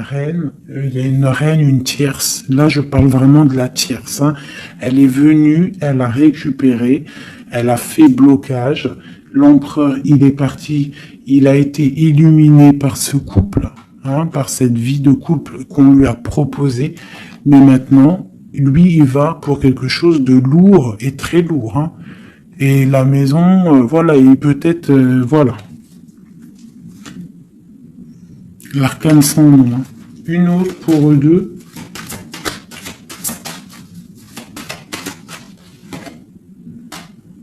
reine, une tierce. Là, je parle vraiment de la tierce. Hein. Elle est venue, elle a récupéré, elle a fait blocage. L'empereur, il est parti, il a été illuminé par ce couple, hein, par cette vie de couple qu'on lui a proposée. Mais maintenant, lui, il va pour quelque chose de lourd et très lourd. Hein. Et la maison, voilà, il peut-être, voilà. L'arcane sans nom. Hein. Une autre pour eux deux.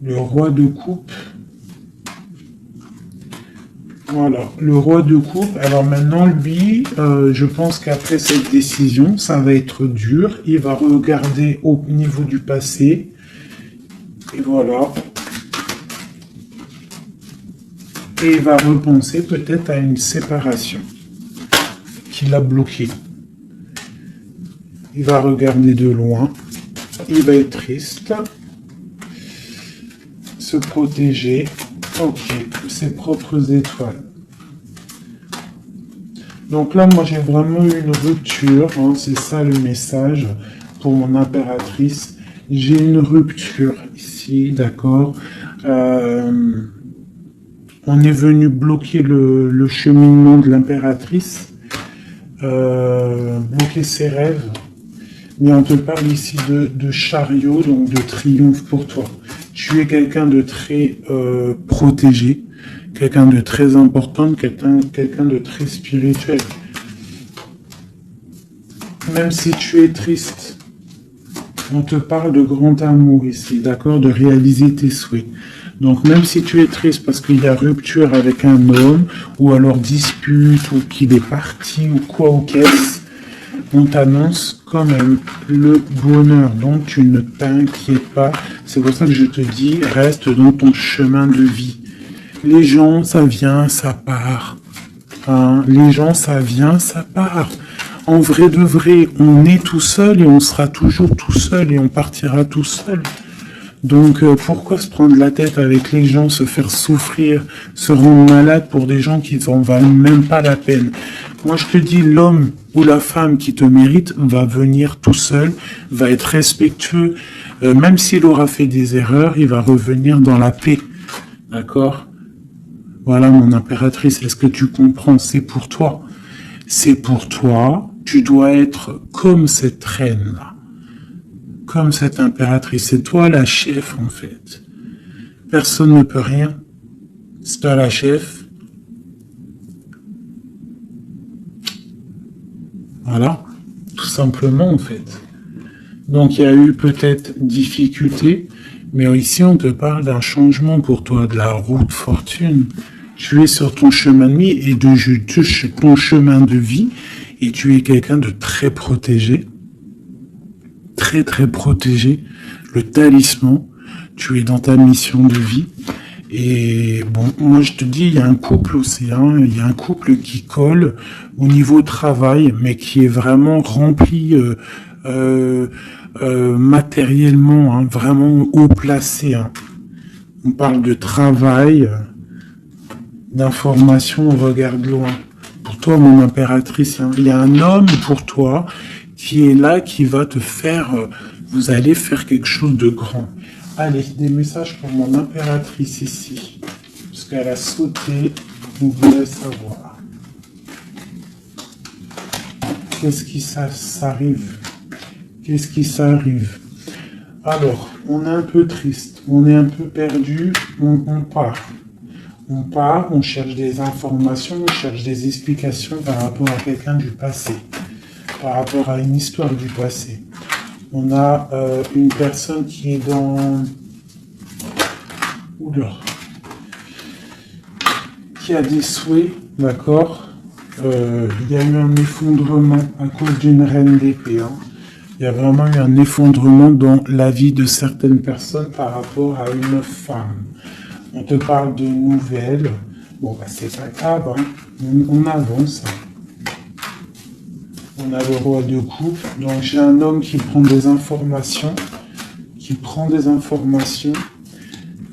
Le roi de coupe. Voilà, le roi de coupe. Alors maintenant, lui, je pense qu'après cette décision, ça va être dur. Il va regarder au niveau du passé. Et voilà. Et il va repenser peut-être à une séparation qui l'a bloqué. Il va regarder de loin. Il va être triste. Se protéger. Ok, ses propres étoiles. Donc là, moi, j'ai vraiment eu une rupture. Hein, c'est ça le message pour mon impératrice. J'ai une rupture ici, d'accord. On est venu bloquer le cheminement de l'impératrice, bloquer ses rêves. Mais on te parle ici de chariot, donc de triomphe pour toi. Tu es quelqu'un de très protégé, quelqu'un de très important, quelqu'un de très spirituel. Même si tu es triste, on te parle de grand amour ici, d'accord, de réaliser tes souhaits. Donc même si tu es triste parce qu'il y a rupture avec un homme, ou alors dispute, ou qu'il est parti, ou quoi ou qu'est-ce, on t'annonce quand même le bonheur. Donc tu ne t'inquiètes pas. C'est pour ça que je te dis, reste dans ton chemin de vie. Les gens, ça vient, ça part. Hein, les gens, ça vient, ça part. En vrai de vrai, on est tout seul et on sera toujours tout seul et on partira tout seul. Donc pourquoi se prendre la tête avec les gens, se faire souffrir, se rendre malade pour des gens qui n'en valent même pas la peine. Moi je te dis, l'homme ou la femme qui te mérite va venir tout seul, va être respectueux, même s'il aura fait des erreurs, il va revenir dans la paix. D'accord ? Voilà mon impératrice, est-ce que tu comprends? C'est pour toi. C'est pour toi, tu dois être comme cette reine-là. Comme cette impératrice, c'est toi la chef en fait. Personne ne peut rien. C'est toi la chef. Voilà, tout simplement en fait. Donc il y a eu peut-être difficulté, mais ici on te parle d'un changement pour toi, de la roue de fortune. Tu es sur ton chemin de vie et de ton chemin de vie et tu es quelqu'un de très protégé. Très très protégé, le talisman, tu es dans ta mission de vie. Et bon, moi je te dis, il y a un couple aussi, hein, il y a un couple qui colle au niveau travail, mais qui est vraiment rempli matériellement, hein, vraiment haut placé. Hein. On parle de travail, d'information, on regarde loin. Pour toi, mon impératrice, hein, il y a un homme pour toi qui est là, qui va te faire, vous allez faire quelque chose de grand. Allez, des messages pour mon impératrice ici, parce qu'elle a sauté, vous voulez savoir. Qu'est-ce qui s'arrive? Qu'est-ce qui s'arrive? Alors, on est un peu triste, on est un peu perdu, on part. On part, on cherche des informations, on cherche des explications par rapport à quelqu'un du passé, par rapport à une histoire du passé. On a une personne qui est dans... Oula. Qui a des souhaits, d'accord. Il y a eu un effondrement à cause d'une reine d'épée. Hein. Il y a vraiment eu un effondrement dans la vie de certaines personnes par rapport à une femme. On te parle de nouvelles. Bon, bah, c'est pas grave, hein. On avance. On a le roi de coupe. Donc, j'ai un homme qui prend des informations.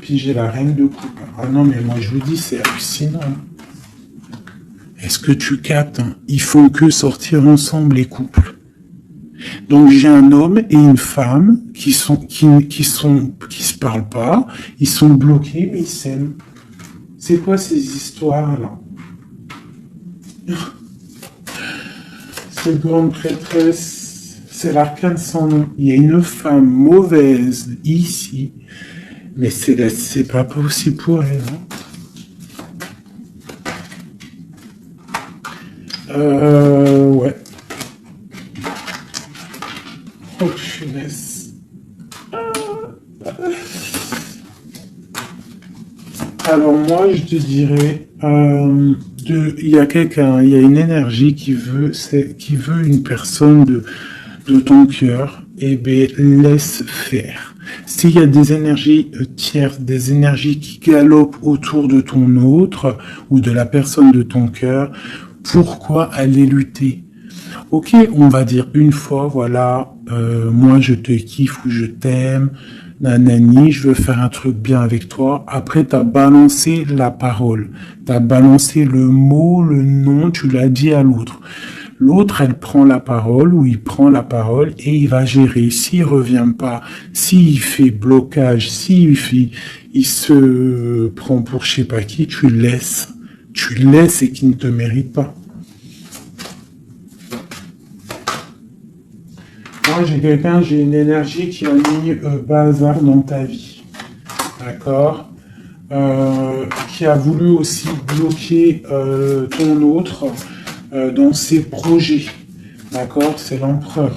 Puis, j'ai la reine de coupe. Ah non, mais moi, je vous dis, c'est hallucinant. Est-ce que tu captes, hein? Ils font que sortir ensemble, les couples. Donc j'ai un homme et une femme qui se parlent pas, ils sont bloqués mais ils s'aiment. C'est quoi ces histoires là? Cette grande prêtresse, c'est l'arcane sans nom. Il y a une femme mauvaise ici, mais c'est pas possible pour elle. Hein. Ouais. Oh, punaise. Alors moi, je te dirais, il y a quelqu'un, il y a une énergie qui veut une personne de ton cœur. Eh bien, laisse faire. S'il y a des énergies tierces, des énergies qui galopent autour de ton autre ou de la personne de ton cœur, pourquoi aller lutter? Ok, on va dire une fois, voilà, moi je te kiffe ou je t'aime, nanani, je veux faire un truc bien avec toi. Après, t'as balancé la parole, t'as balancé le mot, le nom, tu l'as dit à l'autre. L'autre, elle prend la parole ou il prend la parole et il va gérer. S'il revient pas, s'il fait blocage, il se prend pour je sais pas qui, tu le laisses. Tu le laisses et qu'il ne te mérite pas. Moi, j'ai une énergie qui a mis bazar dans ta vie. D'accord, qui a voulu aussi bloquer ton autre dans ses projets. D'accord, c'est l'empereur.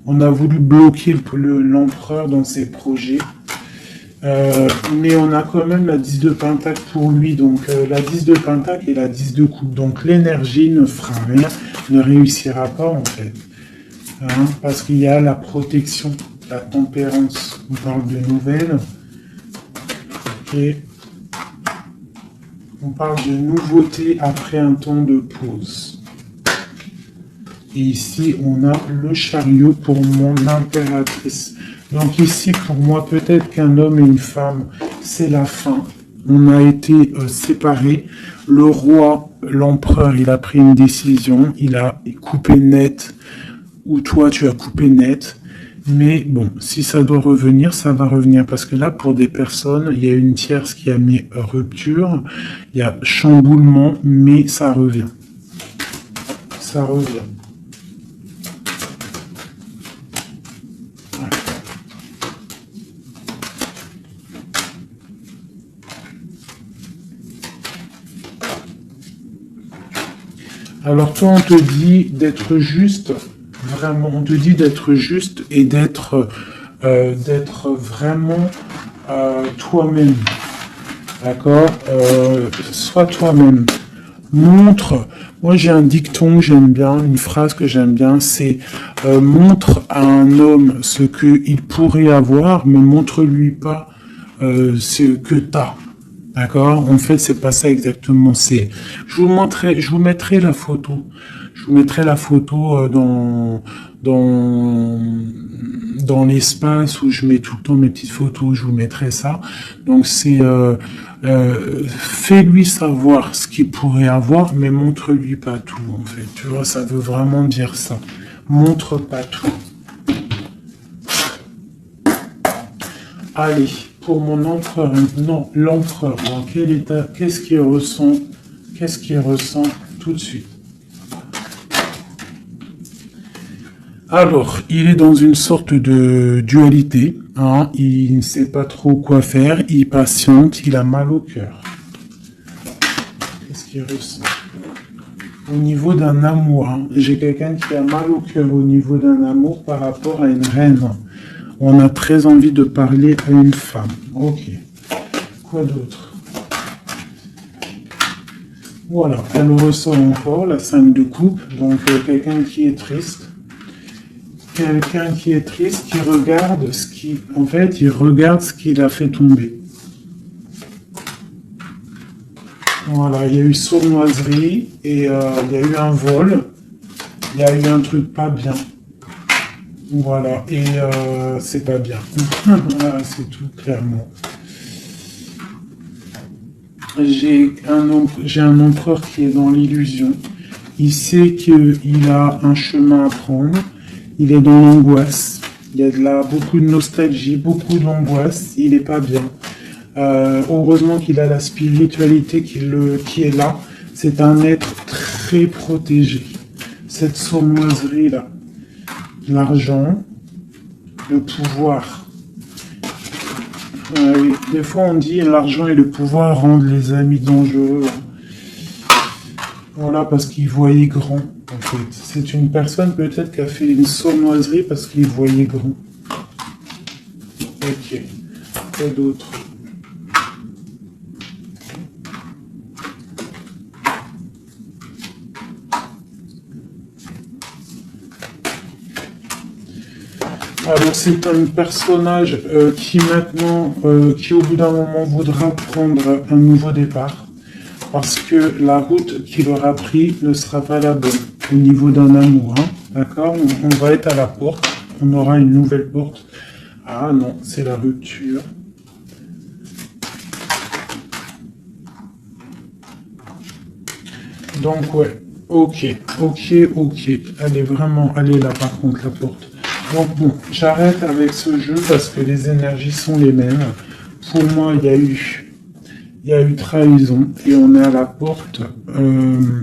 On a voulu bloquer l'empereur dans ses projets. Mais on a quand même la 10 de pentacle pour lui. Donc la 10 de pentacle et la 10 de coupe. Donc l'énergie ne fera rien, ne réussira pas en fait. Hein, parce qu'il y a la protection, la tempérance. On parle de nouvelles. Et on parle de nouveauté après un temps de pause. Et ici, on a le chariot pour mon impératrice. Donc ici, pour moi, peut-être qu'un homme et une femme, c'est la fin. On a été séparés. Le roi, l'empereur, il a pris une décision. Il a coupé net. Ou toi, tu as coupé net. Mais bon, si ça doit revenir, ça va revenir. Parce que là, pour des personnes, il y a une tierce qui a mis rupture. Il y a chamboulement, mais ça revient. Ça revient. Alors toi, on te dit d'être juste, vraiment, on te dit d'être juste et d'être vraiment toi-même. D'accord, sois toi-même. Montre, moi j'ai un dicton que j'aime bien, une phrase que j'aime bien, c'est montre à un homme ce qu'il pourrait avoir, mais montre-lui pas ce que t'as. D'accord? En fait, c'est pas ça exactement. Je vous mettrai la photo. Je Je vous mettrai la photo dans l'espace où je mets tout le temps mes petites photos, je vous mettrai ça. Donc c'est fais-lui savoir ce qu'il pourrait avoir, mais montre-lui pas tout en fait. Tu vois, ça veut vraiment dire ça. Montre pas tout. Allez, pour mon empereur, non, l'empereur, dans quel état, qu'est-ce qu'il ressent tout de suite? Alors, il est dans une sorte de dualité, hein, il ne sait pas trop quoi faire, il patiente, il a mal au cœur. Qu'est-ce qu'il ressent? Au niveau d'un amour, hein, j'ai quelqu'un qui a mal au cœur au niveau d'un amour par rapport à une reine. On a très envie de parler à une femme. Ok. Quoi d'autre? Voilà, elle ressort encore la 5 de coupe, donc quelqu'un qui est triste. Quelqu'un qui est triste, qui regarde ce qui... En fait, il regarde ce qu'il a fait tomber. Voilà, il y a eu sournoiserie, et il y a eu un vol. Il y a eu un truc pas bien. Voilà, et c'est pas bien. Voilà, c'est tout clairement. J'ai un empereur qui est dans l'illusion. Il sait qu'il a un chemin à prendre. Il est dans l'angoisse. Il y a beaucoup de nostalgie, beaucoup d'angoisse. Il est pas bien. Heureusement qu'il a la spiritualité qui est là. C'est un être très protégé. Cette sournoiserie-là. L'argent, le pouvoir. Oui. Des fois, on dit l'argent et le pouvoir rendent les amis dangereux. Voilà, parce qu'il voyait grand, en fait. C'est une personne peut-être qui a fait une sournoiserie parce qu'il voyait grand. Ok. Quoi d'autre? Alors c'est un personnage qui maintenant, qui au bout d'un moment voudra prendre un nouveau départ. Parce que la route qu'il aura pris ne sera pas la bonne au niveau d'un amour. Hein, d'accord? On va être à la porte. On aura une nouvelle porte. Ah non, c'est la rupture. Donc ouais, ok. Elle est vraiment, elle est là par contre la porte. Donc bon, j'arrête avec ce jeu parce que les énergies sont les mêmes. Pour moi, il y a eu trahison et on est à la porte. On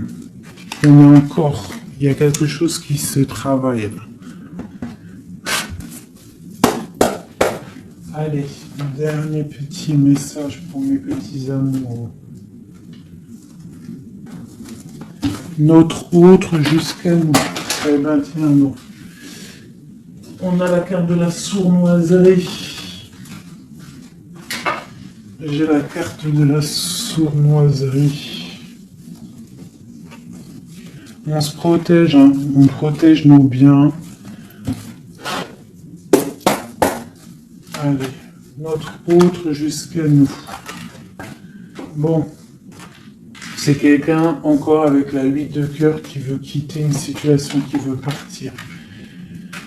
est encore, il y a quelque chose qui se travaille. Allez, un dernier petit message pour mes petits amours. Notre autre jusqu'à nous. Eh ben tiens, non. On a la carte de la sournoiserie. J'ai la carte de la sournoiserie. On se protège, hein. On protège nos biens. Allez, notre autre jusqu'à nous. Bon, c'est quelqu'un encore avec la 8 de cœur qui veut quitter une situation, qui veut partir.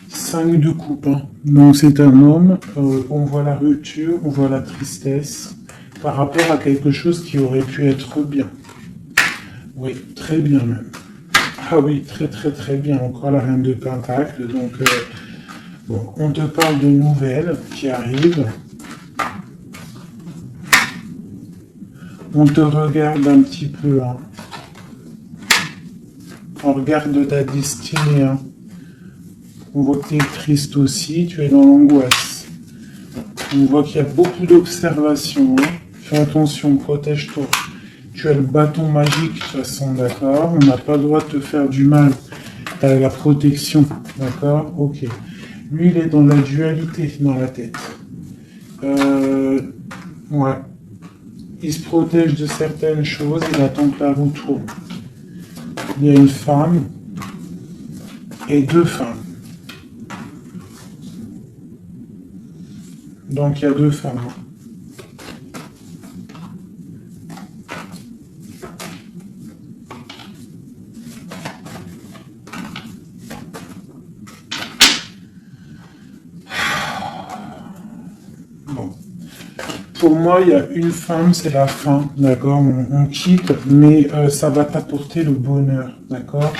5 de coupe, hein. Donc c'est un homme, on voit la rupture, on voit la tristesse par rapport à quelque chose qui aurait pu être bien. Oui, très bien même. Ah oui, très bien. Encore la reine de Pentacle, donc... bon, on te parle de nouvelles qui arrivent. On te regarde un petit peu. Hein. On regarde ta destinée. Hein. On voit que tu es triste aussi, tu es dans l'angoisse. On voit qu'il y a beaucoup d'observations. Hein. Fais attention, protège-toi. Tu as le bâton magique de toute façon, d'accord? On n'a pas le droit de te faire du mal. Tu as la protection, d'accord? Ok. Lui, il est dans la dualité dans la tête. Ouais. Il se protège de certaines choses, il attend que la roue tourne. Il y a une femme et 2 femmes. Donc il y a 2 femmes. Pour moi, il y a une femme, c'est la fin, d'accord? On quitte, mais ça va t'apporter le bonheur, d'accord?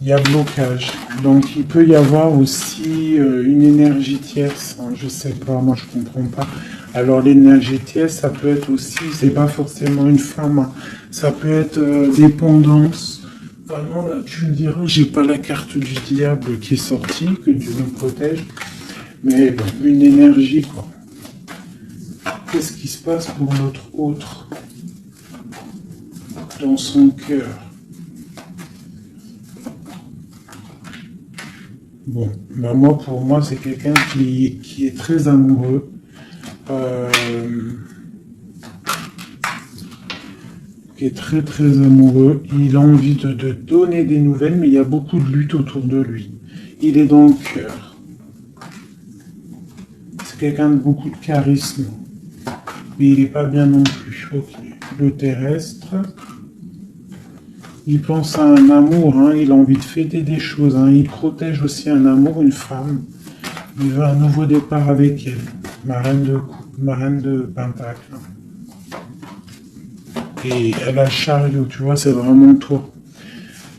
Il y a blocage. Donc, il peut y avoir aussi une énergie tierce. Hein, je sais pas, moi, je comprends pas. Alors, l'énergie tierce, ça peut être aussi, c'est pas forcément une femme. Hein, ça peut être dépendance. Vraiment, là, tu me diras, j'ai pas la carte du diable qui est sortie, que Dieu nous protège. Mais bon, une énergie, quoi. Qu'est-ce qui se passe pour notre autre dans son cœur? Bon, ben moi, pour moi, c'est quelqu'un qui est très amoureux. Qui est très très amoureux. Il a envie de donner des nouvelles, mais il y a beaucoup de lutte autour de lui. Il est dans le cœur. C'est quelqu'un de beaucoup de charisme. Mais il n'est pas bien non plus. Ok. Le terrestre. Il pense à un amour, hein. Il a envie de fêter des choses. Hein. Il protège aussi un amour, une femme. Il veut un nouveau départ avec elle. Ma reine de coupe, ma reine de pentacle. Et elle a le chariot, tu vois, c'est vraiment toi.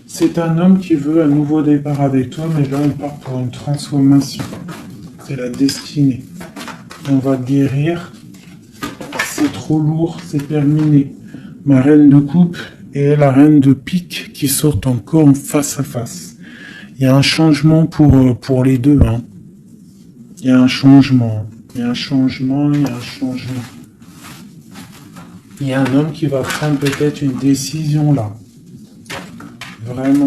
C'est un homme qui veut un nouveau départ avec toi, mais là on part pour une transformation. C'est la destinée. On va guérir. C'est trop lourd, c'est terminé. Ma reine de coupe et la reine de pique qui sortent encore face à face. Il y a un changement pour les deux. Hein. Il y a un changement. Il y a un changement, il y a un changement. Il y a un homme qui va prendre peut-être une décision là. Vraiment.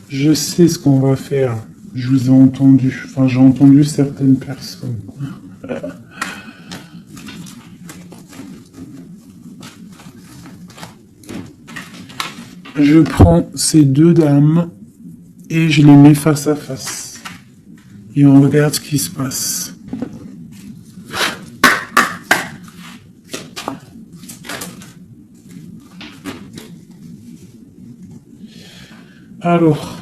Je sais ce qu'on va faire. Je vous ai entendu. Enfin, j'ai entendu certaines personnes. Je prends ces deux dames et je les mets face à face. Et on regarde ce qui se passe. Alors,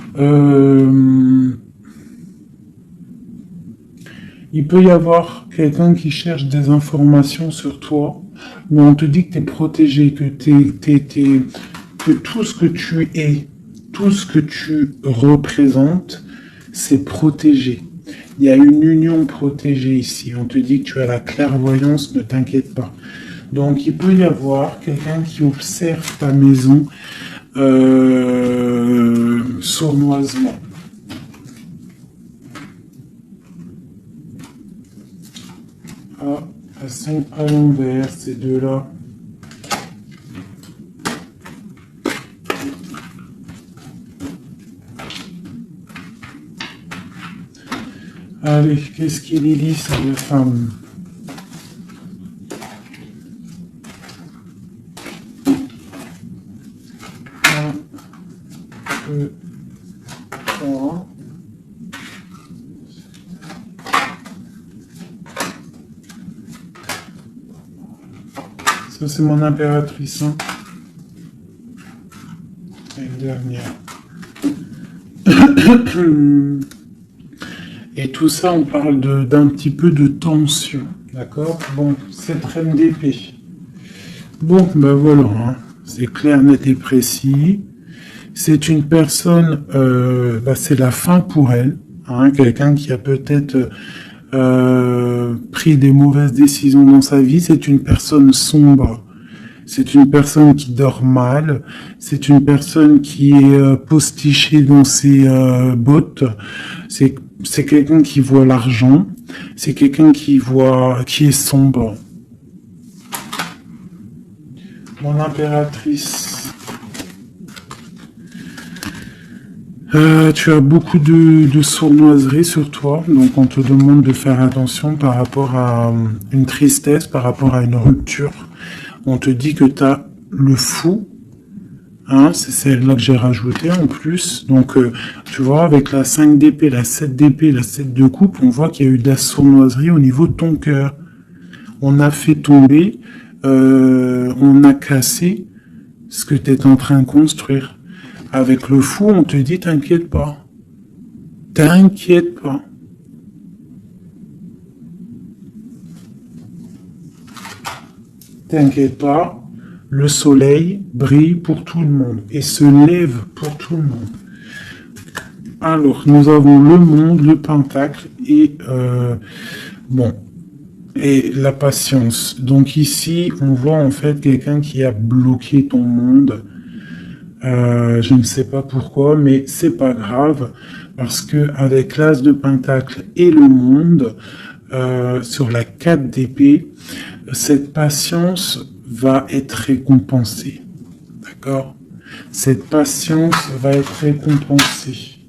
il peut y avoir quelqu'un qui cherche des informations sur toi, mais on te dit que tu es protégé, que que tout ce que tu es, tout ce que tu représentes, c'est protégé. Il y a une union protégée ici. On te dit que tu as la clairvoyance, ne t'inquiète pas. Donc, il peut y avoir quelqu'un qui observe ta maison sournoisement. Ah, elles sont à l'envers, ces deux-là. Allez, qu'est-ce qu'il y lit, ces deux femmes? Un, deux, trois. Ça, c'est mon impératrice. Hein. Et une dernière. Et tout ça, on parle d'un petit peu de tension, d'accord? Bon, cette reine d'épée. Bon, ben voilà, hein. C'est clair, net et précis. C'est une personne, c'est la fin pour elle, hein, quelqu'un qui a peut-être pris des mauvaises décisions dans sa vie. C'est une personne sombre. C'est une personne qui dort mal. C'est une personne qui est postichée dans ses bottes. C'est quelqu'un qui voit l'argent. C'est quelqu'un qui est sombre. Mon impératrice. Tu as beaucoup de sournoiserie sur toi, donc on te demande de faire attention par rapport à une tristesse, par rapport à une rupture. On te dit que tu as le fou, hein, c'est celle-là que j'ai rajouté en plus. Donc, tu vois, avec la 5 d'épée, la 7 d'épée, la 7 de coupe, on voit qu'il y a eu de la sournoiserie au niveau de ton cœur. On a fait tomber, on a cassé ce que tu es en train de construire. Avec le fou, on te dit, t'inquiète pas, T'inquiète pas. T'inquiète pas, le soleil brille pour tout le monde et se lève pour tout le monde. Alors, nous avons le monde, le pentacle et bon, et la patience. Donc ici, on voit en fait quelqu'un qui a bloqué ton monde. Je ne sais pas pourquoi, mais c'est pas grave parce que avec l'as de pentacle et le monde sur la 4 d'épée, cette patience va être récompensée. D'accord? Cette patience va être récompensée.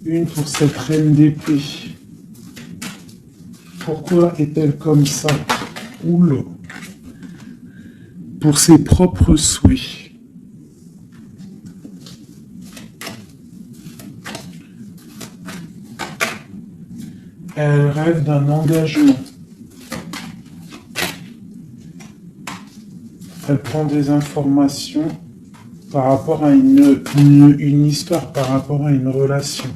Une pour cette reine d'épée. Pourquoi est-elle comme ça? Oula. Pour ses propres souhaits. Elle rêve d'un engagement. Elle prend des informations par rapport à une histoire, par rapport à une relation,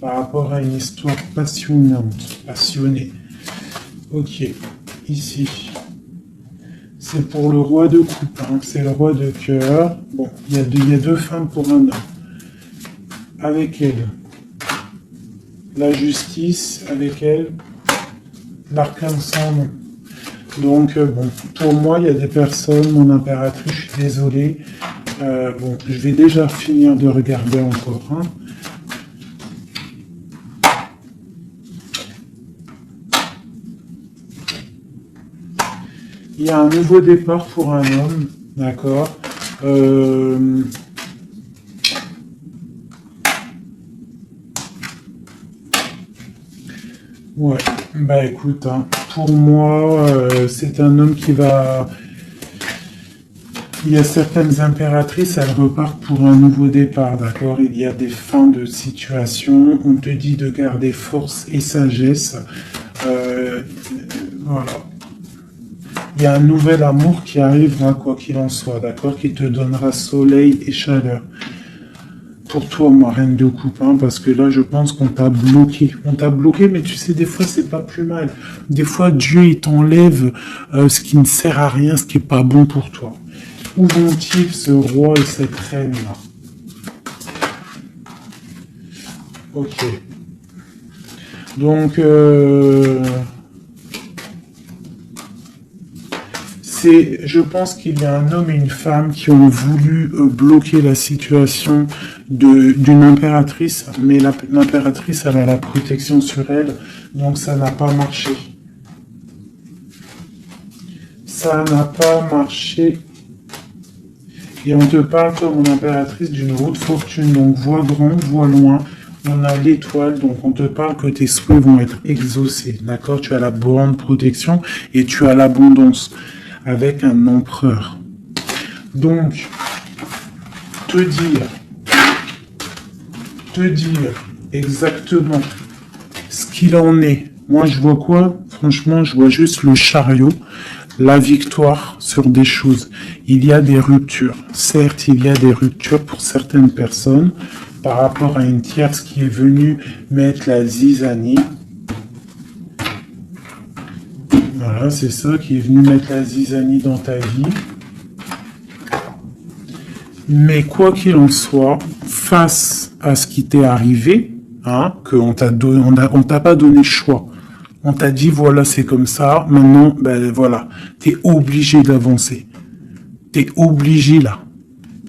par rapport à une histoire passionnée. Ok, ici. C'est pour le roi de coupe, hein. C'est le roi de cœur. Bon, il y a deux femmes pour un homme. Avec elle, la justice, avec elle, l'arcane sans nom. Donc, bon, pour moi, il y a des personnes, mon impératrice, je suis désolé. Bon, je vais déjà finir de regarder encore. Hein. Il y a un nouveau départ pour un homme, d'accord. Ouais, bah écoute, hein, pour moi, c'est un homme qui va... Il y a certaines impératrices, elles repartent pour un nouveau départ, d'accord? Il y a des fins de situation, on te dit de garder force et sagesse. Voilà. Il y a un nouvel amour qui arrivera, quoi qu'il en soit, d'accord? Qui te donnera soleil et chaleur. Pour toi, ma reine de coupe, hein, parce que là, je pense qu'on t'a bloqué. On t'a bloqué, mais tu sais, des fois, c'est pas plus mal. Des fois, Dieu, il t'enlève ce qui ne sert à rien, ce qui est pas bon pour toi. Où vont-ils, ce roi et cette reine-là? Ok. Donc, je pense qu'il y a un homme et une femme qui ont voulu bloquer la situation d'une impératrice, mais l'impératrice, elle a la protection sur elle, donc ça n'a pas marché. Ça n'a pas marché. Et on te parle comme une impératrice d'une roue de fortune, donc vois grand, vois loin. On a l'étoile, donc on te parle que tes souhaits vont être exaucés, d'accord? Tu as la bonne protection et tu as l'abondance avec un empereur. Donc, te dire exactement ce qu'il en est. Moi, je vois quoi? Franchement, je vois juste le chariot, la victoire sur des choses. Il y a des ruptures. Certes, il y a des ruptures pour certaines personnes par rapport à une tierce qui est venue mettre la zizanie. Voilà, c'est ça qui est venu mettre la zizanie dans ta vie. Mais quoi qu'il en soit, face à ce qui t'est arrivé, hein, qu'on t'a on t'a pas donné choix. On t'a dit, voilà, c'est comme ça. Maintenant, ben voilà, t'es obligé d'avancer. T'es obligé là.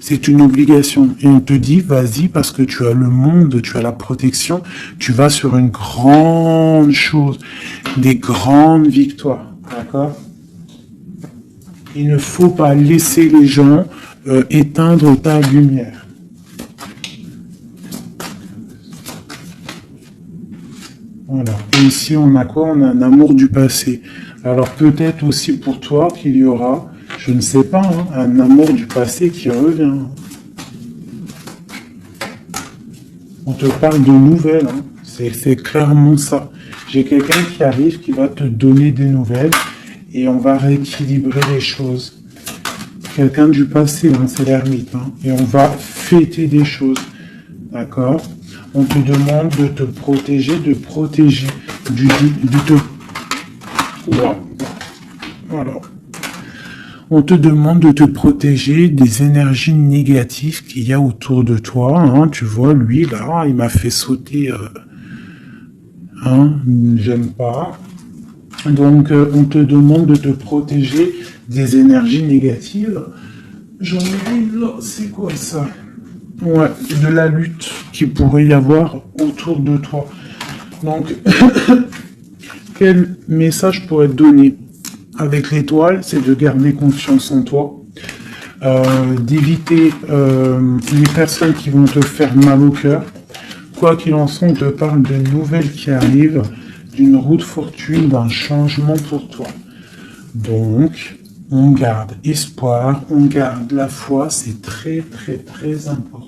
C'est une obligation. Et on te dit, vas-y, parce que tu as le monde, tu as la protection, tu vas sur une grande chose, des grandes victoires. D'accord? Il ne faut pas laisser les gens éteindre ta lumière. Voilà. Et ici, on a quoi? On a un amour du passé. Alors peut-être aussi pour toi qu'il y aura, je ne sais pas, hein, un amour du passé qui revient. On te parle de nouvelles. Hein. C'est clairement ça. J'ai quelqu'un qui arrive, qui va te donner des nouvelles et on va rééquilibrer les choses. Quelqu'un du passé, hein, c'est l'ermite. Hein, et on va fêter des choses. D'accord? On te demande de te protéger, de protéger, voilà. On te demande de te protéger des énergies négatives qu'il y a autour de toi. Hein. Tu vois, lui, là, il m'a fait sauter. J'aime pas. Donc, on te demande de te protéger des énergies négatives. J'en ai une là, c'est quoi ça? Ouais, de la lutte qu'il pourrait y avoir autour de toi. Donc, quel message pourrait être donné avec l'étoile? C'est de garder confiance en toi, d'éviter les personnes qui vont te faire mal au cœur. Quoi qu'il en soit, on te parle de nouvelles qui arrivent, d'une route fortune, d'un changement pour toi. Donc, on garde espoir, on garde la foi, c'est très très très important.